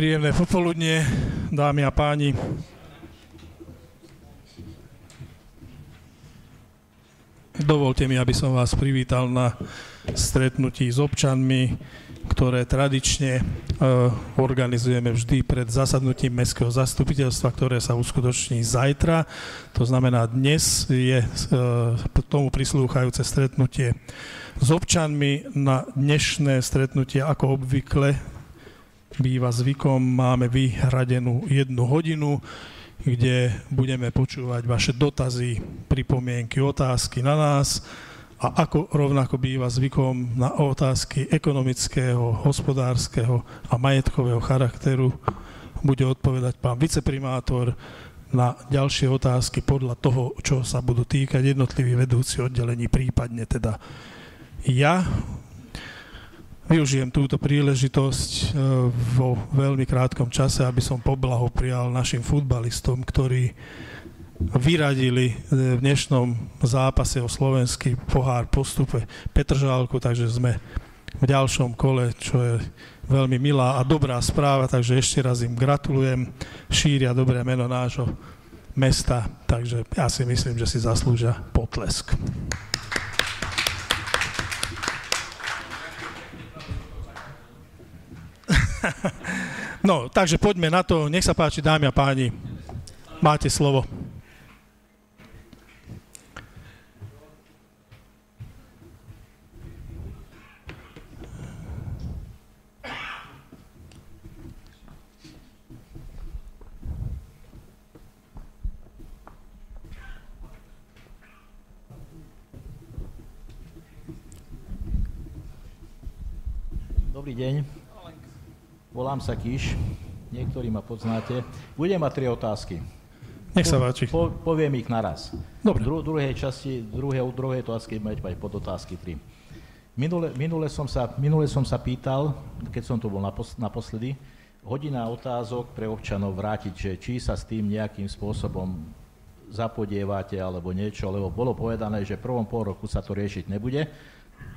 Príjemné popoludnie, dámy a páni. Dovolte mi, aby som vás privítal na stretnutí s občanmi, ktoré tradične organizujeme vždy pred zasadnutím mestského zastupiteľstva, ktoré sa uskutoční zajtra. To znamená, dnes je tomu prislúchajúce stretnutie s občanmi. Na dnešné stretnutie, ako obvykle býva zvykom, máme vyhradenú 1 hodinu, kde budeme počúvať vaše dotazy, pripomienky, otázky na nás a ako rovnako býva zvykom na otázky ekonomického, hospodárskeho a majetkového charakteru bude odpovedať pán viceprimátor, na ďalšie otázky podľa toho, čo sa budú týkať jednotlivých vedúci oddelení, prípadne teda ja. Využijem túto príležitosť vo veľmi krátkom čase, aby som poblahoprial našim futbalistom, ktorí vyradili v dnešnom zápase o slovenský pohár postupe Petržalku, takže sme v ďalšom kole, čo je veľmi milá a dobrá správa, takže ešte raz im gratulujem, šíria dobré meno nášho mesta, takže ja si myslím, že si zaslúžia potlesk. No, takže poďme na to. Nech sa páči, dámy a páni. Máte slovo. Dobrý deň. Volám sa Kiš, niektorí ma poznáte. Budem mať 3 otázky. Nech sa páči. Poviem ich naraz. Dobre. Druhej otázky budete mať podotázky 3. Minule som sa pýtal, keď som tu bol naposledy, hodina otázok pre občanov vrátiť, že či sa s tým nejakým spôsobom zapodievate alebo niečo, lebo bolo povedané, že v prvom pol roku sa to riešiť nebude,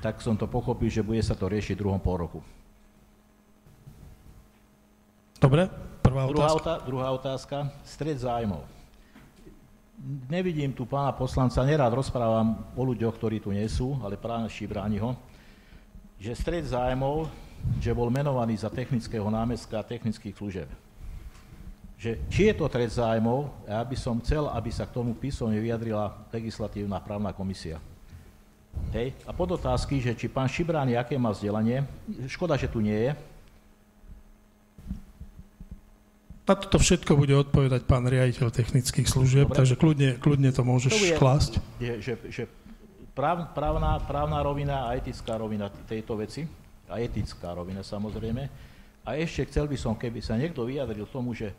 tak som to pochopil, že bude sa to riešiť v druhom pol roku. Dobre, prvá otázka. Druhá otázka, stret zájmov. Nevidím tu pána poslanca, nerád rozprávam o ľuďoch, ktorí tu nie sú, ale pána Šibráni ho, že stret zájmov, že bol menovaný za technického námestka technických služieb. Že, či je to stret zájmov, ja by som chcel, aby sa k tomu písomne vyjadrila legislatívna právna komisia. Hej. A podotázky, že či pán Šibráni, aké má vzdelanie, škoda, že tu nie je. Na toto všetko bude odpovedať pán riaditeľ technických služieb, dobre. Takže kľudne to môžeš klásť. Že právna rovina a etická rovina tejto veci, a etická rovina samozrejme. A ešte chcel by som, keby sa niekto vyjadril tomu, že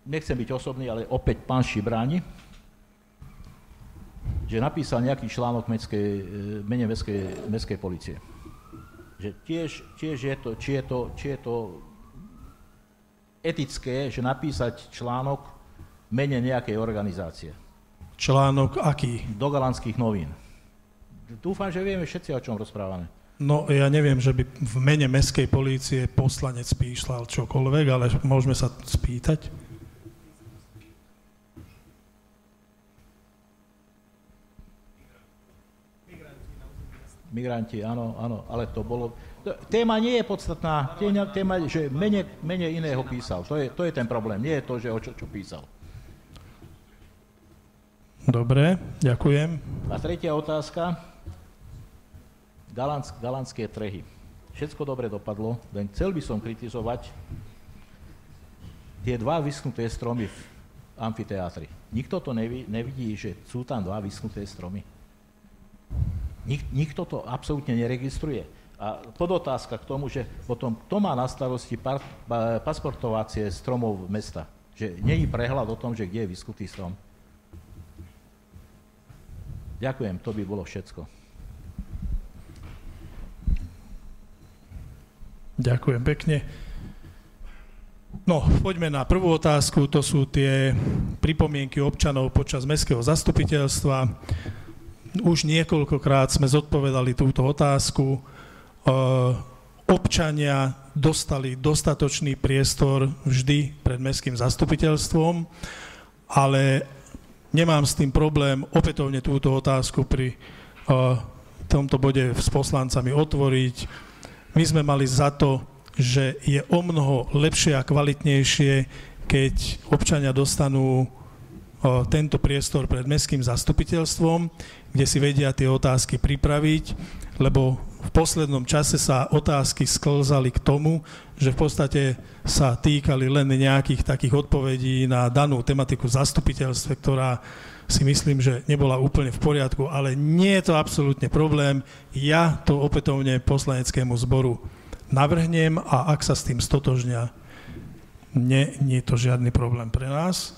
nechcem byť osobný, ale opäť pán Šibráni, že napísal nejaký článok mene mestskej polície. Že tiež je to, či je to etické, že napísať článok mene nejakej organizácie. Článok aký? Do Galanských novín. Dúfam, že vieme všetci, o čom rozprávame. No, ja neviem, že by v mene mestskej polície poslanec píšľal čokoľvek, ale môžeme sa spýtať. Migranti, áno, ale to bolo... Téma nie je podstatná, téma je, že mene iného písal. To je ten problém, nie je to, že o čo písal. Dobre, ďakujem. A tretia otázka. Galanské trhy. Všetko dobre dopadlo, len chcel by som kritizovať tie 2 vyschnuté stromy v amfiteátri. Nikto to nevidí, že sú tam 2 vyschnuté stromy. Nikto to absolútne neregistruje. A podotázka k tomu, že potom kto má na starosti pasportovacie stromov mesta. Že nie je prehľad o tom, že kde je vyschnutý strom. Ďakujem, to by bolo všetko. Ďakujem pekne. No, poďme na prvú otázku. To sú tie pripomienky občanov počas mestského zastupiteľstva. Už niekoľkokrát sme zodpovedali túto otázku. občania dostali dostatočný priestor vždy pred mestským zastupiteľstvom, ale nemám s tým problém opätovne túto otázku pri tomto bode s poslancami otvoriť. My sme mali za to, že je omnoho lepšie a kvalitnejšie, keď občania dostanú tento priestor pred mestským zastupiteľstvom, kde si vedia tie otázky pripraviť, lebo v poslednom čase sa otázky sklzali k tomu, že v podstate sa týkali len nejakých takých odpovedí na danú tematiku v zastupiteľstve, ktorá si myslím, že nebola úplne v poriadku, ale nie je to absolútne problém. Ja to opätovne poslaneckému zboru navrhnem a ak sa s tým stotožnia, nie je to žiadny problém pre nás.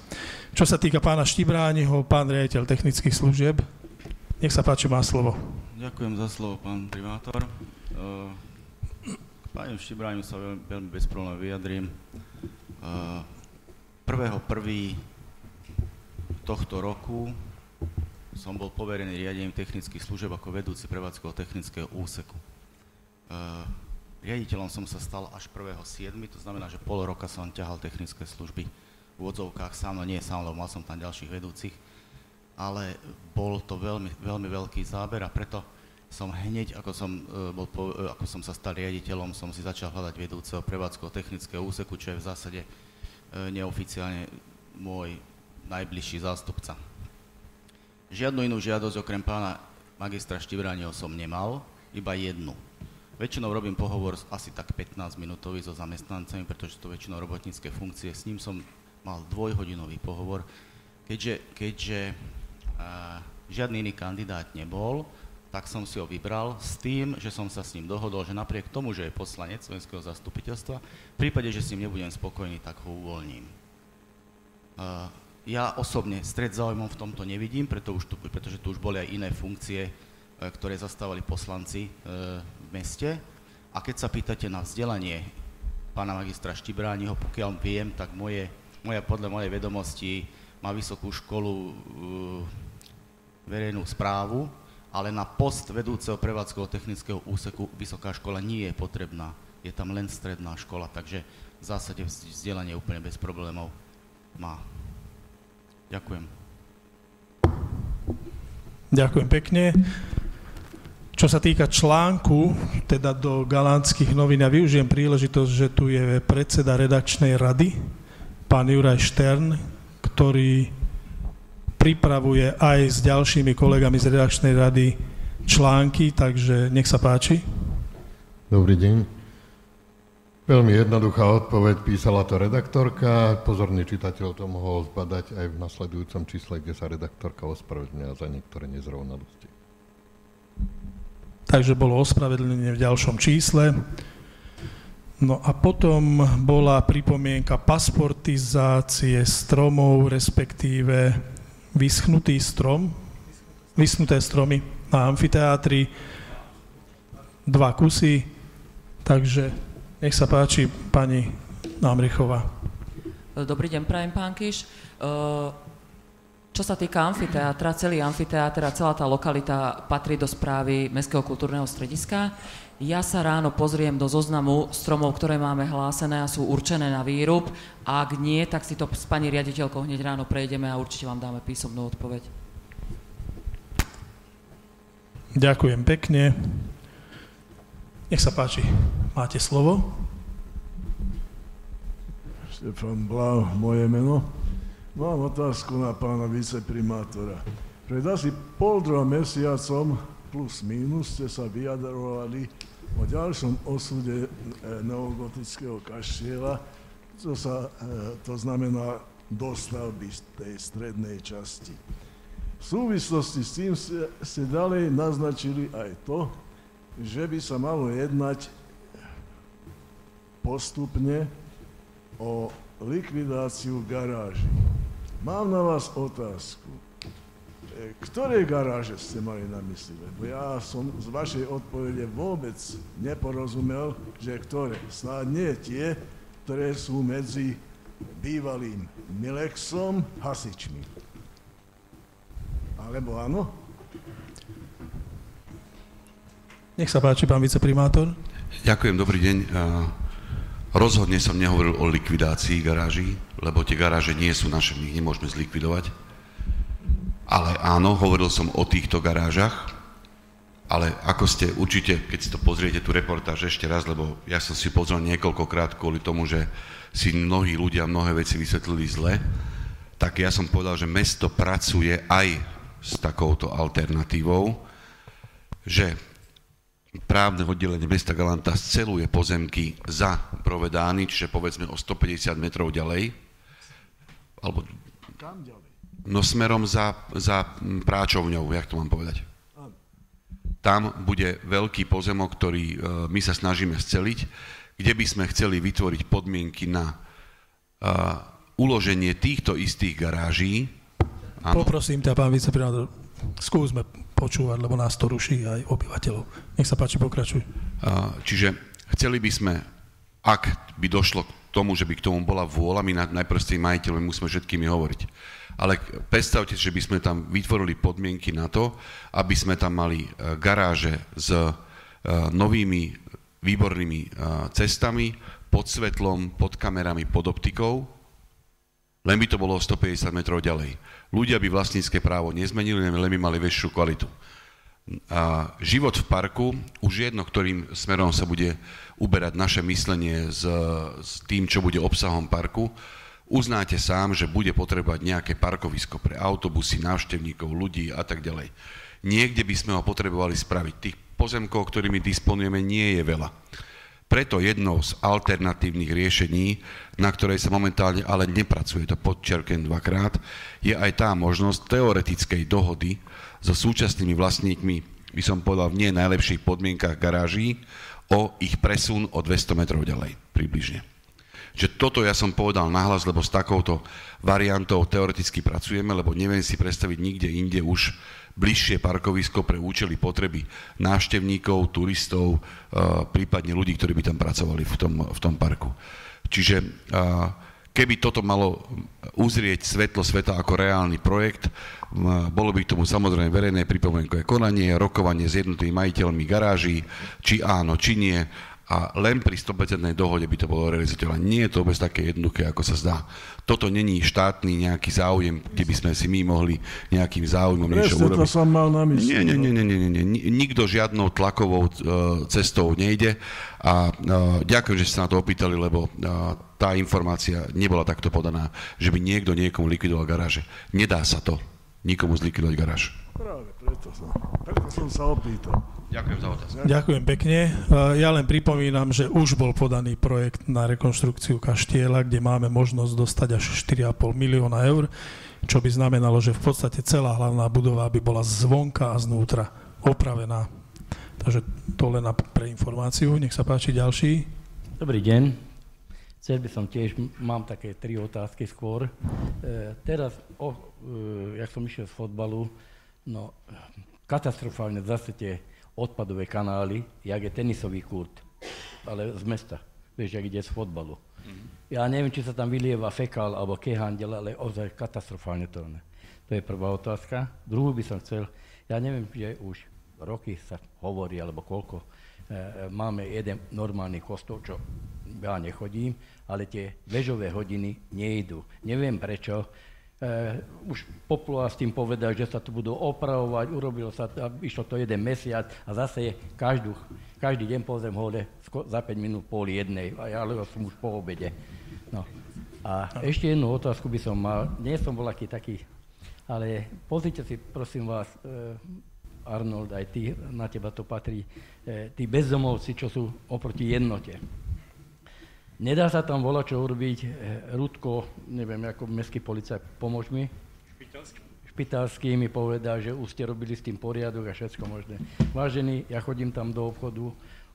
Čo sa týka pána Štibrániho, pán riaditeľ technických služieb, nech sa páči, má slovo. Ďakujem za slovo, pán primátor. K pánu Štibrániu sa veľmi bez problémov vyjadrím. 1.1. tohto roku som bol poverený riadením technických služieb ako vedúci prevádzkového technického úseku. Riaditeľom som sa stal až 1.7., to znamená, že pol roka som ťahal technické služby v odzovkách sám, no nie sám, lebo mal som tam ďalších vedúcich, ale bol to veľmi, veľmi veľký záber a preto som hneď, ako som sa stal riaditeľom, som si začal hľadať vedúceho prevádzkového technického úseku, čo je v zásade neoficiálne môj najbližší zástupca. Žiadnu inú žiadosť okrem pána magistra Štibrániho som nemal, iba jednu. Väčšinou robím pohovor asi tak 15-minútový so zamestnancami, pretože to väčšinou robotnícke funkcie. S ním som mal 2-hodinový pohovor. Keďže žiadny iný kandidát nebol, tak som si ho vybral s tým, že som sa s ním dohodol, že napriek tomu, že je poslanec mestského zastupiteľstva, v prípade, že s ním nebudem spokojný, tak ho uvoľním. Ja osobne stret záujmov v tomto nevidím, pretože tu už boli aj iné funkcie, ktoré zastávali poslanci v meste. A keď sa pýtate na vzdelanie pána magistra Štibrániho, pokiaľ viem, tak podľa mojej vedomosti má vysokú školu verejnú správu, ale na post vedúceho prevádzkového technického úseku vysoká škola nie je potrebná. Je tam len stredná škola, takže v zásade vzdelanie úplne bez problémov má. Ďakujem. Ďakujem pekne. Čo sa týka článku, teda do Galantských novín, ja využijem príležitosť, že tu je predseda redakčnej rady, pán Juraj Štern, ktorý pripravuje aj s ďalšími kolegami z redakčnej rady články, takže nech sa páči. Dobrý deň. Veľmi jednoduchá odpoveď, písala to redaktorka, pozorný čitateľ to mohol zbadať aj v nasledujúcom čísle, kde sa redaktorka ospravedlnila za niektoré nezrovnalosti. Takže bolo ospravedlnenie v ďalšom čísle. No a potom bola pripomienka pasportizácie stromov, respektíve vyschnuté stromy na amfiteátri, 2 kusy, takže nech sa páči, pani Námrichová. Dobrý deň, prajem, pán Kiš. Čo sa týka amfiteátra, celý amfiteáter a celá tá lokalita patrí do správy Mestského kultúrneho strediska. Ja sa ráno pozriem do zoznamu stromov, ktoré máme hlásené a sú určené na výrub. A ak nie, tak si to s pani riaditeľkou hneď ráno prejdeme a určite vám dáme písomnú odpoveď. Ďakujem pekne. Nech sa páči, máte slovo. Štefan Blau, moje meno. Mám otázku na pána viceprimátora. Pred asi 1,5–2 mesiacom plus minus ste sa vyjadrovali o ďalšom osude neogotického kaštieľa, to znamená dostavby tej strednej časti. V súvislosti s tým ste ďalej naznačili aj to, že by sa malo jednať postupne o likvidáciu garáží. Mám na vás otázku. Ktoré garáže ste mali na mysli? Lebo ja som z vašej odpovede vôbec neporozumel, že ktoré. Snáď nie tie, ktoré sú medzi bývalým Milexom hasičmi. Alebo áno? Nech sa páči, pán viceprimátor. Ďakujem, dobrý deň. Rozhodne som nehovoril o likvidácii garáží, lebo tie garáže nie sú naše, my ich nemôžeme zlikvidovať. Ale áno, hovoril som o týchto garážach, ale ako ste určite, keď si to pozriete, tú reportáž ešte raz, lebo ja som si pozrel niekoľkokrát kvôli tomu, že si mnohí ľudia mnohé veci vysvetlili zle, tak ja som povedal, že mesto pracuje aj s takouto alternatívou, že právne oddelenie mesta Galanta sceluje pozemky za Provedány, čiže povedzme o 150 metrov ďalej, alebo Kam ďalej? no smerom za Práčovňou, jak to mám povedať. Tam bude veľký pozemok, ktorý my sa snažíme sceliť, kde by sme chceli vytvoriť podmienky na uloženie týchto istých garáží. Áno. Poprosím ťa, pán viceprimátor, skúsme počúvať, lebo nás to ruší aj obyvateľov. Nech sa páči, pokračuj. Čiže chceli by sme, ak by došlo k tomu, že by k tomu bola vôľa, my najprv s tými majiteľmi musíme všetkými hovoriť. Ale predstavte si, že by sme tam vytvorili podmienky na to, aby sme tam mali garáže s novými výbornými cestami, pod svetlom, pod kamerami, pod optikou, len by to bolo 150 metrov ďalej. Ľudia by vlastnícke právo nezmenili, len by mali väčšiu kvalitu. A život v parku, už jedno, ktorým smerom sa bude uberať naše myslenie s tým, čo bude obsahom parku, uznáte sám, že bude potrebovať nejaké parkovisko pre autobusy, návštevníkov, ľudí a tak ďalej. Niekde by sme ho potrebovali spraviť. Tých pozemkov, ktorými disponujeme, nie je veľa. Preto jednou z alternatívnych riešení, na ktorej sa momentálne ale nepracuje, to podčiarkujem dvakrát, je aj tá možnosť teoretickej dohody so súčasnými vlastníkmi, by som povedal, v nie najlepších podmienkach garáží, o ich presun o 200 metrov ďalej, približne. Že toto ja som povedal nahlas, lebo s takouto variantou teoreticky pracujeme, lebo neviem si predstaviť nikde inde už bližšie parkovisko pre účely potreby návštevníkov, turistov, prípadne ľudí, ktorí by tam pracovali v tom parku. Čiže keby toto malo uzrieť svetlo sveta ako reálny projekt, bolo by k tomu samozrejme verejné pripomienkové konanie, rokovanie s jednotlivými majiteľmi garáží, či áno, či nie, a len pri 100% dohode by to bolo realizovateľné. Nie je to vôbec také jednoduché, ako sa zdá. Toto není štátny nejaký záujem, kde by sme si my mohli nejakým záujmom niečo urobiť. To som mal na mysli. Nie. Nikto žiadnou tlakovou cestou nejde a ďakujem, že ste sa na to opýtali, lebo tá informácia nebola takto podaná, že by niekto niekomu likvidoval garáže. Nedá sa to nikomu zlikvidovať garáž. Práve preto som sa opýtal. Ďakujem za otázku. Ďakujem pekne. Ja len pripomínam, že už bol podaný projekt na rekonštrukciu kaštieľa, kde máme možnosť dostať až 4,5 milióna eur, čo by znamenalo, že v podstate celá hlavná budova by bola zvonka a znútra opravená. Takže to len pre informáciu. Nech sa páči ďalší. Dobrý deň. Chcel by som tiež, mám také 3 otázky skôr. Teraz, jak som išiel z fotbalu, no katastrofálne zase tie odpadové kanály, jak je tenisový kurt, ale z mesta, vieš, jak ide z fotbalu. Ja neviem, či sa tam vylieva fekál alebo kehandel, ale ozaj katastrofálne to ne. To je prvá otázka. Druhú by som chcel, ja neviem, že už roky sa hovorí, alebo koľko, máme jeden normálny kostol, čo ja nechodím, ale tie vežové hodiny nejdu. Neviem prečo. Už Popluá s tým povedal, že sa to budú opravovať, urobilo sa to, išlo to 1 mesiac a zase je každý deň pozriem hore za 5 minút 12:30, ale ja som už po obede. No. A ešte jednu otázku by som mal, nie som bol taký, ale pozrite si prosím vás, Arnold, aj ty, na teba to patrí, tí bezdomovci, čo sú oproti jednote. Nedá sa tam volačo urobiť, Rudko, neviem, ako mestský policajt, pomôž mi? Špitalský mi povedal, že už ste robili s tým poriadok a všetko možné. Vážený, ja chodím tam do obchodu,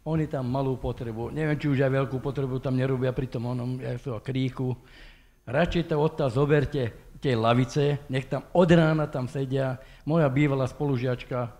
oni tam malú potrebu, neviem, či už aj veľkú potrebu tam nerobia pri tom onom kríku. Radšej to odtiaľ zoberte tie lavice, nech tam od rána tam sedia. Moja bývalá spolužiačka,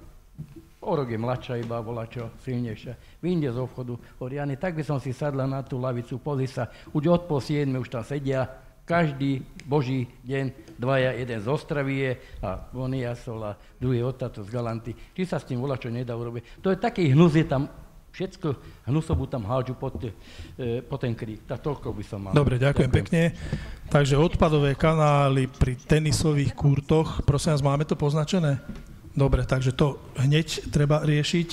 o rok je mladšia iba, volačo, silnejšia, vyjde z obchodu, hovorí, Jani, tak by som si sadla na tú lavicu, pozri sa, už od 6:30 už tam sedia, každý boží deň, dvaja, jeden z Ostravy je, a on je Jasol a druhý odtato z Galanty. Či sa s tým volačo nedá urobiť. To je taký hnus je tam všetko hnusobu tam hádžu po ten krík. Tak toľko by som mal. Dobre, ďakujem pekne. Takže odpadové kanály pri tenisových kurtoch, prosím vás, máme to poznačené? Dobre, takže to hneď treba riešiť.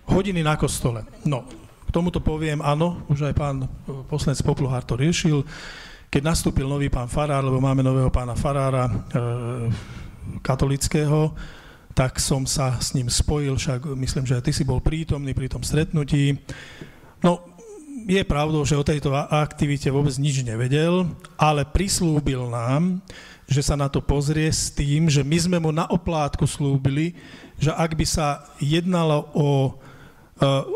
Hodiny na kostole. No, k tomuto poviem, áno, už aj pán poslanec Popluhár to riešil. Keď nastúpil nový pán farár, lebo máme nového pána farára katolického, tak som sa s ním spojil, však myslím, že aj ty si bol prítomný pri tom stretnutí. No, je pravdou, že o tejto aktivite vôbec nič nevedel, ale prislúbil nám, že sa na to pozrie s tým, že my sme mu na oplátku slúbili, že ak by sa jednalo o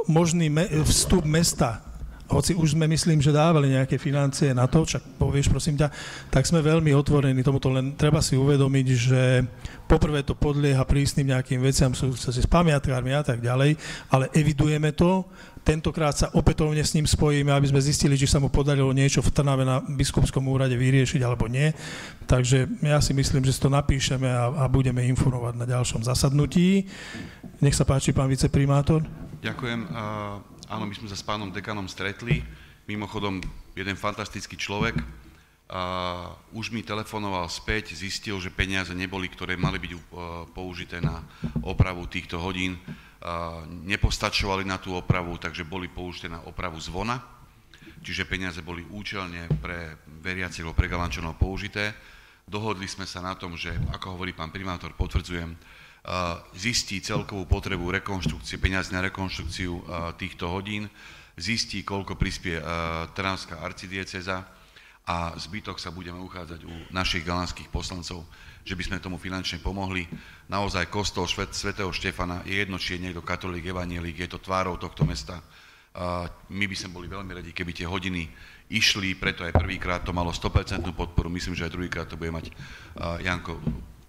možný vstup mesta, hoci už sme, myslím, že dávali nejaké financie na to, však povieš, prosím ťa, tak sme veľmi otvorení tomuto, len treba si uvedomiť, že poprvé to podlieha prísnym nejakým veciam, sú s pamiatkármi a tak ďalej, ale evidujeme to, tentokrát sa opätovne s ním spojíme, aby sme zistili, či sa mu podarilo niečo v Trnave na biskupskom úrade vyriešiť, alebo nie. Takže ja si myslím, že si to napíšeme a budeme informovať na ďalšom zasadnutí. Nech sa páči, pán viceprimátor. Ďakujem. Áno, my sme sa s pánom dekanom stretli. Mimochodom, jeden fantastický človek. Už mi telefonoval späť, zistil, že peniaze neboli, ktoré mali byť použité na opravu týchto hodín. Nepostačovali na tú opravu, takže boli použité na opravu zvona. Čiže peniaze boli účelne pre veriacich alebo pre Galančanov použité. Dohodli sme sa na tom, že, ako hovorí pán primátor, potvrdzujem, zistí celkovú potrebu rekonštrukcie, peniazy na rekonštrukciu týchto hodín, zistí, koľko prispie Trnavská arcidiecéza a zbytok sa budeme uchádzať u našich galanských poslancov, že by sme tomu finančne pomohli. Naozaj kostol svätého Štefana je jedno, či je niekto katolík, evanjelík, je to tvárou tohto mesta. My by sme boli veľmi radi, keby tie hodiny išli, preto aj prvýkrát to malo 100% podporu, myslím, že aj druhýkrát to bude mať Janko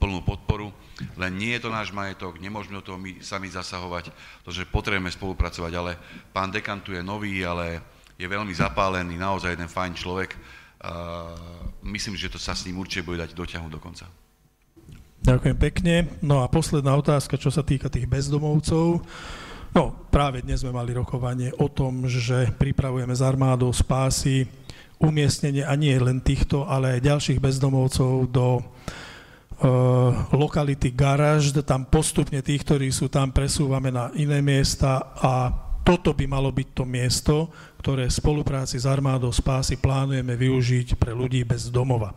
plnú podporu, len nie je to náš majetok, nemôžeme do toho my sami zasahovať, pretože potrebujeme spolupracovať, ale pán dekan tu je nový, ale je veľmi zapálený, naozaj jeden fajn človek. Myslím, že to sa s ním určite bude dať dotiahnuť do konca. Ďakujem pekne. No a posledná otázka, čo sa týka tých bezdomovcov. No, práve dnes sme mali rokovanie o tom, že pripravujeme s armádou spásy umiestnenie, a nie len týchto, ale aj ďalších bezdomovcov do lokality Garažd, tam postupne tých, ktorí sú tam, presúvame na iné miesta a toto by malo byť to miesto, ktoré v spolupráci s armádou spásy plánujeme využiť pre ľudí bez domova.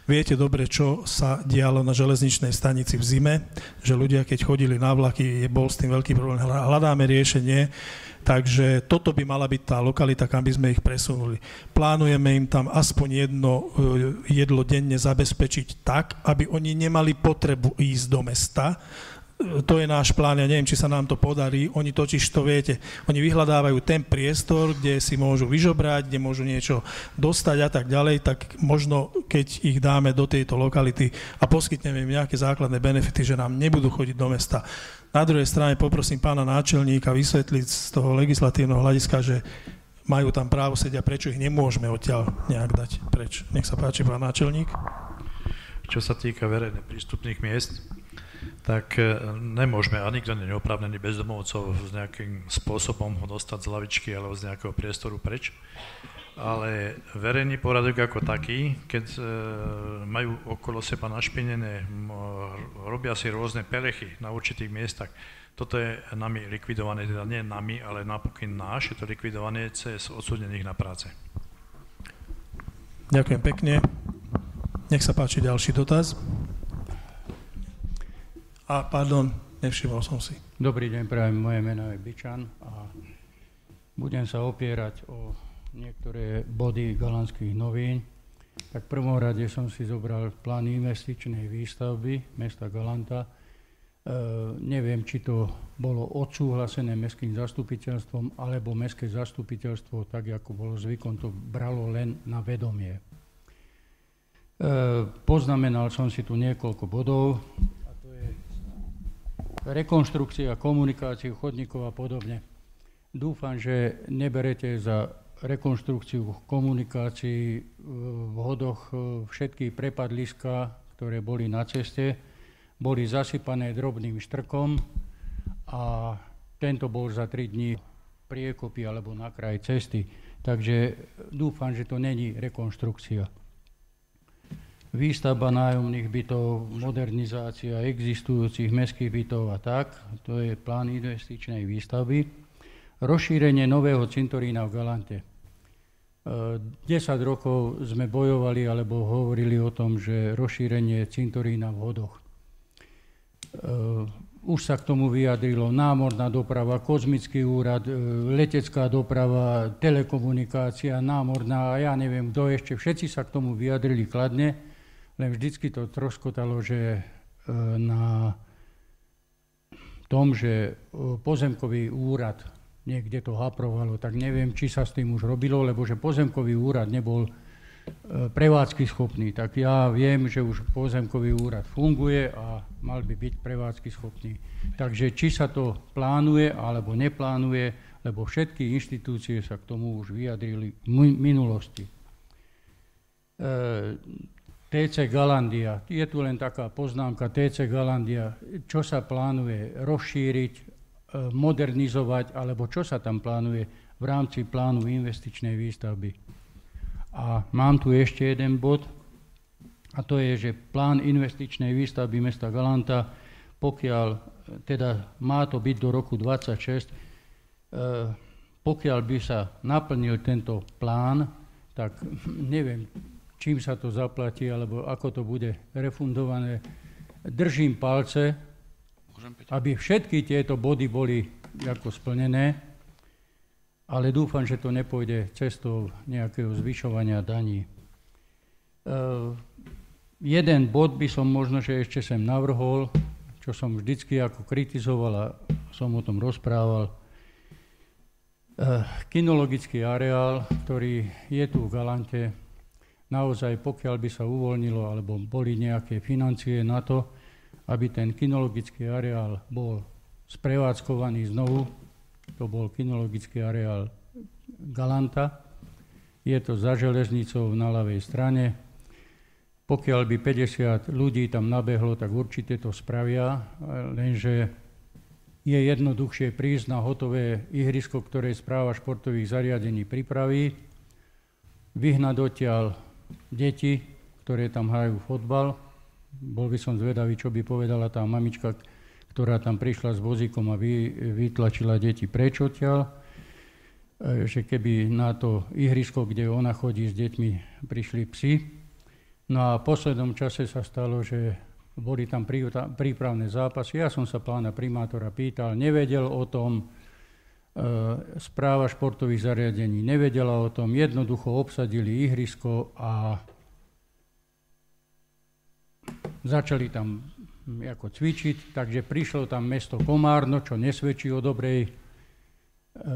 Viete dobre, čo sa dialo na železničnej stanici v zime, že ľudia, keď chodili na vlaky, bol s tým veľký problém. Hľadáme riešenie, takže toto by mala byť tá lokalita, kam by sme ich presunuli. Plánujeme im tam aspoň jedlo denne zabezpečiť tak, aby oni nemali potrebu ísť do mesta. To je náš plán, ja neviem, či sa nám to podarí. Oni totiž to, viete, oni vyhľadávajú ten priestor, kde si môžu vyžobrať, kde môžu niečo dostať a tak ďalej, tak možno, keď ich dáme do tejto lokality a poskytneme im nejaké základné benefity, že nám nebudú chodiť do mesta. Na druhej strane poprosím pána náčelníka vysvetliť z toho legislatívneho hľadiska, že majú tam právo sedieť a prečo ich nemôžeme odtiaľ nejak dať preč. Nech sa páči, pán náčelník. Čo sa týka verejne prístupných miest, tak nemôžeme, a nikto nie je oprávnený bezdomovcov s nejakým spôsobom ho dostať z lavičky alebo z nejakého priestoru preč. Ale verejný poriadok ako taký, keď majú okolo seba našpinené, robia si rôzne pelechy na určitých miestach, toto je nami likvidované, teda nie nami, ale napokyn náš, je to likvidované cez odsúdených na práce. Ďakujem pekne. Nech sa páči ďalší dotaz. A pardon, nevšimol som si. Dobrý deň, prajem, moje meno je Bičan a budem sa opierať o niektoré body Galanských novín. Tak v prvom rade som si zobral plán investičnej výstavby mesta Galanta. Neviem, či to bolo odsúhlasené mestským zastupiteľstvom, alebo mestské zastupiteľstvo, tak ako bolo zvykom, to bralo len na vedomie. Poznamenal som si tu niekoľko bodov. Rekonštrukcia komunikácií, chodníkov a podobne. Dúfam, že neberete za rekonštrukciu komunikácií v hodoch všetky prepadliská, ktoré boli na ceste, boli zasypané drobným štrkom a tento bol za 3 dní priekopy alebo na kraj cesty. Takže dúfam, že to není rekonštrukcia. Výstavba nájomných bytov, modernizácia existujúcich mestských bytov a tak, to je plán investičnej výstavby. Rozšírenie nového cintorína v Galante. 10 rokov sme bojovali alebo hovorili o tom, že rozšírenie cintorína v Hodoch. Už sa k tomu vyjadrilo námorná doprava, kozmický úrad, letecká doprava, telekomunikácia, námorná a ja neviem kto ešte. Všetci sa k tomu vyjadrili kladne, len vždycky to troskotalo, že na tom, že pozemkový úrad niekde to haprovalo, tak neviem, či sa s tým už robilo, lebo že pozemkový úrad nebol prevádzky schopný. Tak ja viem, že už pozemkový úrad funguje a mal by byť prevádzky schopný. Takže či sa to plánuje alebo neplánuje, lebo všetky inštitúcie sa k tomu už vyjadrili v minulosti. TC Galandia, je tu len taká poznámka TC Galandia, čo sa plánuje rozšíriť, modernizovať, alebo čo sa tam plánuje v rámci plánu investičnej výstavby. A mám tu ešte jeden bod, a to je, že plán investičnej výstavby mesta Galanta, pokiaľ, teda má to byť do roku 2026, pokiaľ by sa naplnil tento plán, tak neviem, čím sa to zaplatí, alebo ako to bude refundované. Držím palce, aby všetky tieto body boli ako splnené, ale dúfam, že to nepôjde cestou nejakého zvyšovania daní. Jeden bod by som možno, že ešte sem navrhol, čo som vždycky ako kritizoval a som o tom rozprával. Kinologický areál, ktorý je tu v Galante, naozaj pokiaľ by sa uvoľnilo alebo boli nejaké financie na to, aby ten kinologický areál bol sprevádzkovaný znovu. To bol kinologický areál Galanta. Je to za železnicou na ľavej strane. Pokiaľ by 50 ľudí tam nabehlo, tak určite to spravia, lenže je jednoduchšie prísť na hotové ihrisko, ktoré správa športových zariadení pripraví, vyhnať odtiaľ deti, ktoré tam hrajú fotbal. Bol by som zvedavý, čo by povedala tá mamička, ktorá tam prišla s vozíkom a vytlačila deti preč odtiaľ, že keby na to ihrisko, kde ona chodí s deťmi, prišli psi. No a v poslednom čase sa stalo, že boli tam prípravné zápasy. Ja som sa pána primátora pýtal, nevedel o tom, správa športových zariadení nevedela o tom, jednoducho obsadili ihrisko a začali tam ako cvičiť, takže prišlo tam mesto Komárno, čo nesvedčí o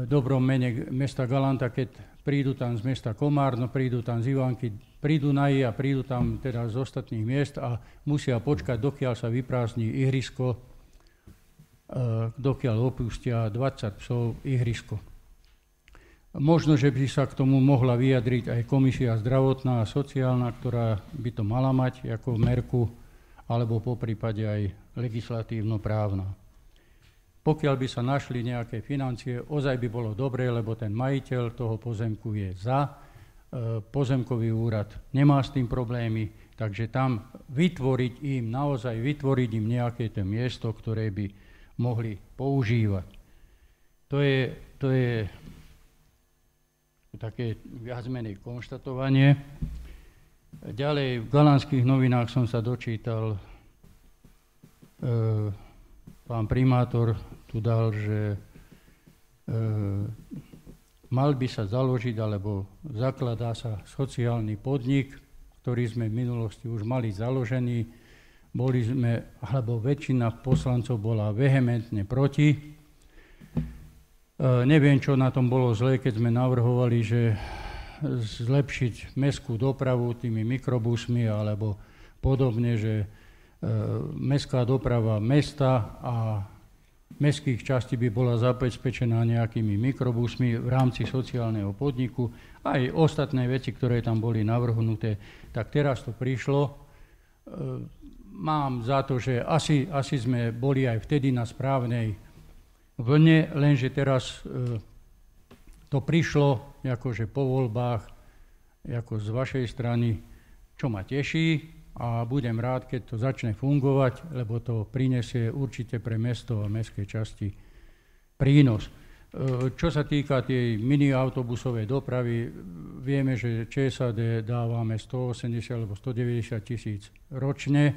dobrom mene mesta Galanta, keď prídu tam z mesta Komárno, prídu tam z Ivánky, prídu na a prídu tam teda z ostatných miest a musia počkať, dokiaľ sa vyprázdni ihrisko, dokiaľ opustia 20 psov ihrisko. Možno, že by sa k tomu mohla vyjadriť aj komisia zdravotná a sociálna, ktorá by to mala mať ako merku, alebo poprípade aj legislatívno-právna. Pokiaľ by sa našli nejaké financie, ozaj by bolo dobré, lebo ten majiteľ toho pozemku je za, pozemkový úrad nemá s tým problémy, takže tam naozaj vytvoriť im nejaké to miesto, ktoré by mohli používať. To je také viac menej konštatovanie. Ďalej v Galantských novinách som sa dočítal, pán primátor tu dal, že mal by sa založiť, alebo zakladá sa sociálny podnik, ktorý sme v minulosti už mali založený. Boli sme, alebo väčšina poslancov bola vehementne proti. Neviem, čo na tom bolo zlé, keď sme navrhovali, že zlepšiť mestskú dopravu tými mikrobusmi alebo podobne, že mestská doprava mesta a mestských častí by bola zabezpečená nejakými mikrobusmi v rámci sociálneho podniku. Aj ostatné veci, ktoré tam boli navrhnuté, tak teraz to prišlo. Mám za to, že asi sme boli aj vtedy na správnej vlne, lenže teraz to prišlo akože po voľbách, ako z vašej strany, čo ma teší a budem rád, keď to začne fungovať, lebo to prinesie určite pre mesto a mestské časti prínos. Čo sa týka tej mini-autobusovej dopravy, vieme, že ČSAD dávame 180 alebo 190 tisíc ročne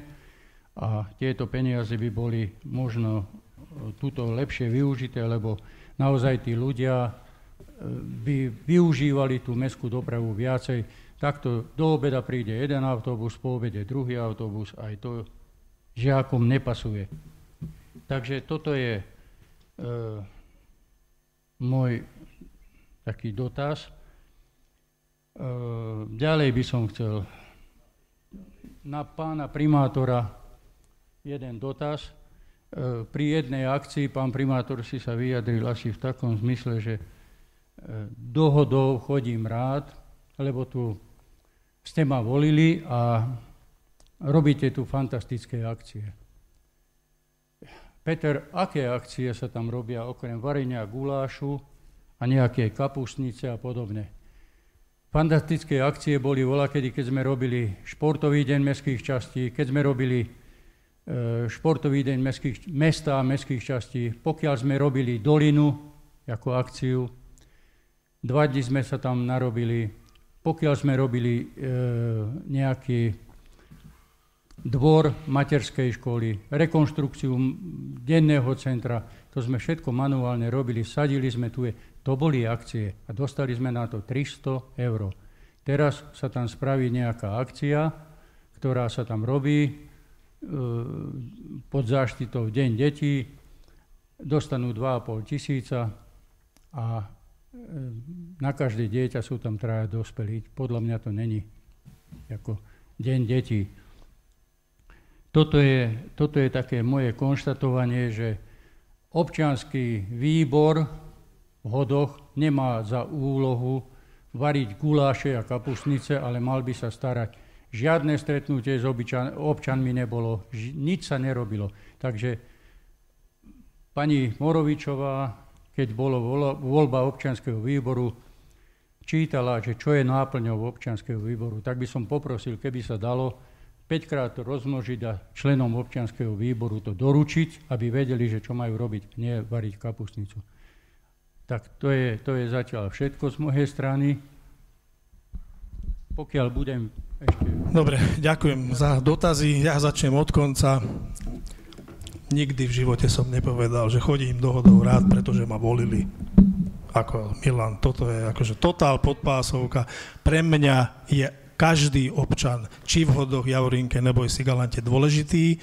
a tieto peniaze by boli možno tuto lepšie využité, lebo naozaj tí ľudia by využívali tú mestskú dopravu viacej. Takto do obeda príde jeden autobus, po obede druhý autobus, aj to žiakom nepasuje. Takže toto je môj taký dotaz. Ďalej by som chcel na pána primátora jeden dotaz. Pri jednej akcii pán primátor si sa vyjadril asi v takom zmysle, že dohodou chodím rád, lebo tu ste ma volili a robíte tu fantastické akcie. Peter, aké akcie sa tam robia okrem varenia gulášu a nejaké kapustnice a podobne? Fantastické akcie boli voľakedy, keď sme robili športový deň mestských častí, keď sme robili športový deň mesta a mestských častí, pokiaľ sme robili dolinu ako akciu, 2 dni sme sa tam narobili, pokiaľ sme robili nejaký dvor materskej školy, rekonštrukciu denného centra, to sme všetko manuálne robili, sadili sme tu, to boli akcie a dostali sme na to 300 €. Teraz sa tam spraví nejaká akcia, ktorá sa tam robí pod záštitou Deň detí, dostanú 2,5 tisíca a na každé dieťa sú tam 3 dospelí. Podľa mňa to není ako Deň detí. Toto je také moje konštatovanie, že občiansky výbor v Hodoch nemá za úlohu variť guláše a kapustnice, ale mal by sa starať. Žiadne stretnutie s občanmi nebolo, nič sa nerobilo. Takže pani Morovičová, keď bolo voľba občianskeho výboru, čítala, že čo je náplňou občianskeho výboru, tak by som poprosil, keby sa dalo 5-krát to rozmnožiť a členom občianskeho výboru to doručiť, aby vedeli, že čo majú robiť, nie variť kapustnicu. Tak to je zatiaľ všetko z mojej strany. Pokiaľ budem ešte... Dobre, ďakujem za dotazy. Ja začnem od konca. Nikdy v živote som nepovedal, že chodím do Hodov rád, pretože ma volili. Ako Milan, toto je akože totál podpásovka. Pre mňa je každý občan, či v Hodoch, Javorínke, nebo si Galante dôležitý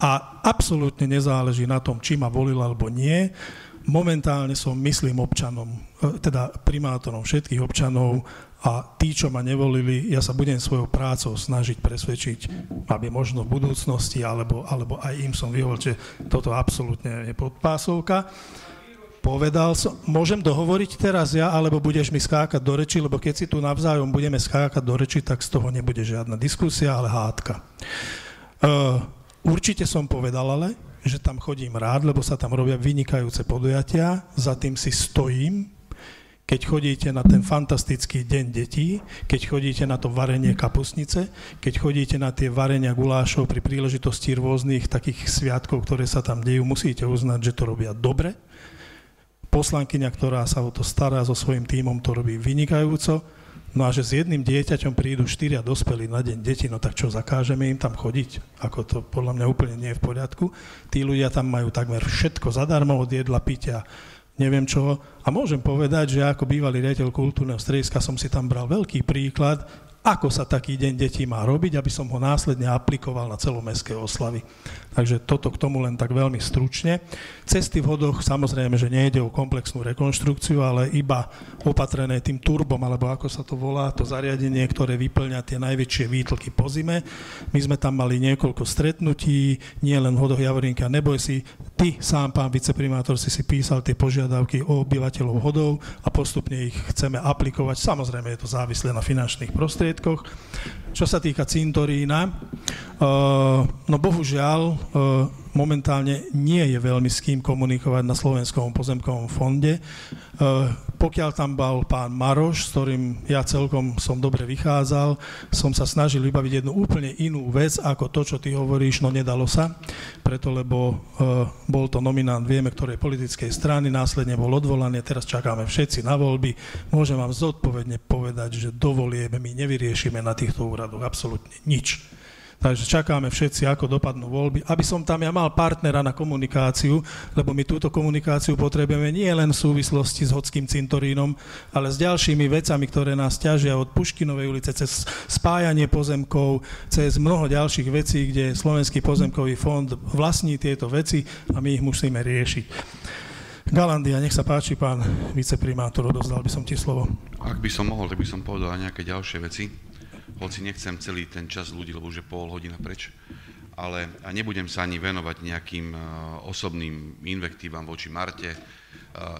a absolútne nezáleží na tom, či ma volil alebo nie. Momentálne som, myslím, občanom, teda primátorom všetkých občanov a tí, čo ma nevolili, ja sa budem svojou prácou snažiť presvedčiť, aby možno v budúcnosti, alebo aj im som vyhovoril, že toto absolútne je podpásovka. Povedal som, môžem dohovoriť teraz ja, alebo budeš mi skákať do reči, lebo keď si tu navzájom budeme skákať do reči, tak z toho nebude žiadna diskusia, ale hádka. Určite som povedal ale, že tam chodím rád, lebo sa tam robia vynikajúce podujatia, za tým si stojím, keď chodíte na ten fantastický deň detí, keď chodíte na to varenie kapustnice, keď chodíte na tie varenia gulášov pri príležitosti rôznych takých sviatkov, ktoré sa tam dejú, musíte uznať, že to robia dobre. Poslankyňa, ktorá sa o to stará so svojím tímom, to robí vynikajúco. No a že s jedným dieťaťom prídu 4 dospelí na deň detí, no tak čo, zakážeme im tam chodiť? Ako to podľa mňa úplne nie je v poriadku. Tí ľudia tam majú takmer všetko zadarmo od jedla, pitia, neviem čoho. A môžem povedať, že ako bývalý riaditeľ kultúrneho strediska som si tam bral veľký príklad, ako sa taký deň detí má robiť, aby som ho následne aplikoval na celomestské oslavy. Takže toto k tomu len tak veľmi stručne. Cesty v Hodoch, samozrejme, že nejde o komplexnú rekonštrukciu, ale iba opatrené tým turbom, alebo ako sa to volá, to zariadenie, ktoré vyplňa tie najväčšie výtlky po zime. My sme tam mali niekoľko stretnutí, nie len v Hodoch, Javorínke a neboj si, ty sám, pán viceprimátor, si písal tie požiadavky o obyvateľov Hodov a postupne ich chceme aplikovať. Samozrejme, je to závislé na finančných prostriedkoch. Čo sa týka cintorína, no bohužiaľ, momentálne nie je veľmi s kým komunikovať na Slovenskom pozemkovom fonde. Pokiaľ tam bol pán Maroš, s ktorým ja celkom som dobre vychádzal, som sa snažil vybaviť jednu úplne inú vec, ako to, čo ty hovoríš, no nedalo sa, preto lebo bol to nominant, vieme, ktorej politickej strany, následne bol odvolaný, teraz čakáme všetci na voľby. Môžem vám zodpovedne povedať, že do volieb my nevyriešime na týchto úradoch absolútne nič. Takže čakáme všetci, ako dopadnú voľby, aby som tam ja mal partnera na komunikáciu, lebo my túto komunikáciu potrebujeme nie len v súvislosti s Hodským cintorínom, ale s ďalšími vecami, ktoré nás ťažia od Puškinovej ulice cez spájanie pozemkov, cez mnoho ďalších vecí, kde Slovenský pozemkový fond vlastní tieto veci a my ich musíme riešiť. Galandia, nech sa páči, pán viceprimátor, odovzdal by som ti slovo. Ak by som mohol, tak by som povedal aj nejaké ďalšie veci. Hoci nechcem celý ten čas ľudí, lebo už je pol hodina preč, ale nebudem sa ani venovať nejakým osobným invektívam voči Marte.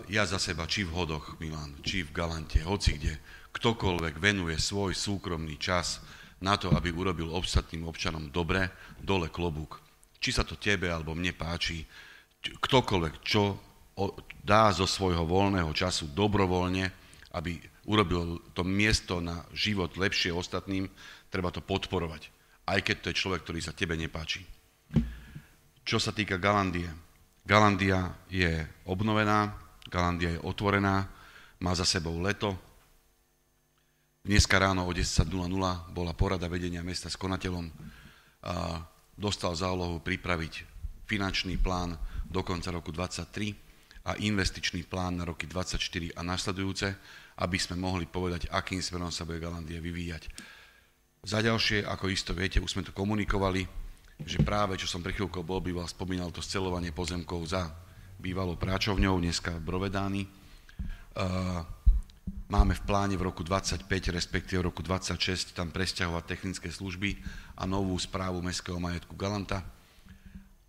Ja za seba, či v Hodoch, Milan, či v Galante, hoci kde, ktokoľvek venuje svoj súkromný čas na to, aby urobil ostatným občanom dobre, dole klobúk. Či sa to tebe alebo mne páči, ktokoľvek, čo dá zo svojho voľného času dobrovoľne, aby urobil to miesto na život lepšie ostatným, treba to podporovať. Aj keď to je človek, ktorý sa tebe nepáči. Čo sa týka Galandie. Galandia je obnovená, Galandia je otvorená, má za sebou leto. Dneska ráno o 10:00 bola porada vedenia mesta s konateľom. Dostal za úlohu pripraviť finančný plán do konca roku 2023 a investičný plán na roky 2024 a nasledujúce, aby sme mohli povedať, akým smerom sa bude Galandia vyvíjať. Za ďalšie, ako isto viete, už sme to komunikovali, že práve, čo som pre chvíľkou bol býval, spomínal to sceľovanie pozemkov za bývalou práčovňou, dneska Brovedány. Máme v pláne v roku 25, respektíve v roku 26, tam presťahovať technické služby a novú správu mestského majetku Galanta.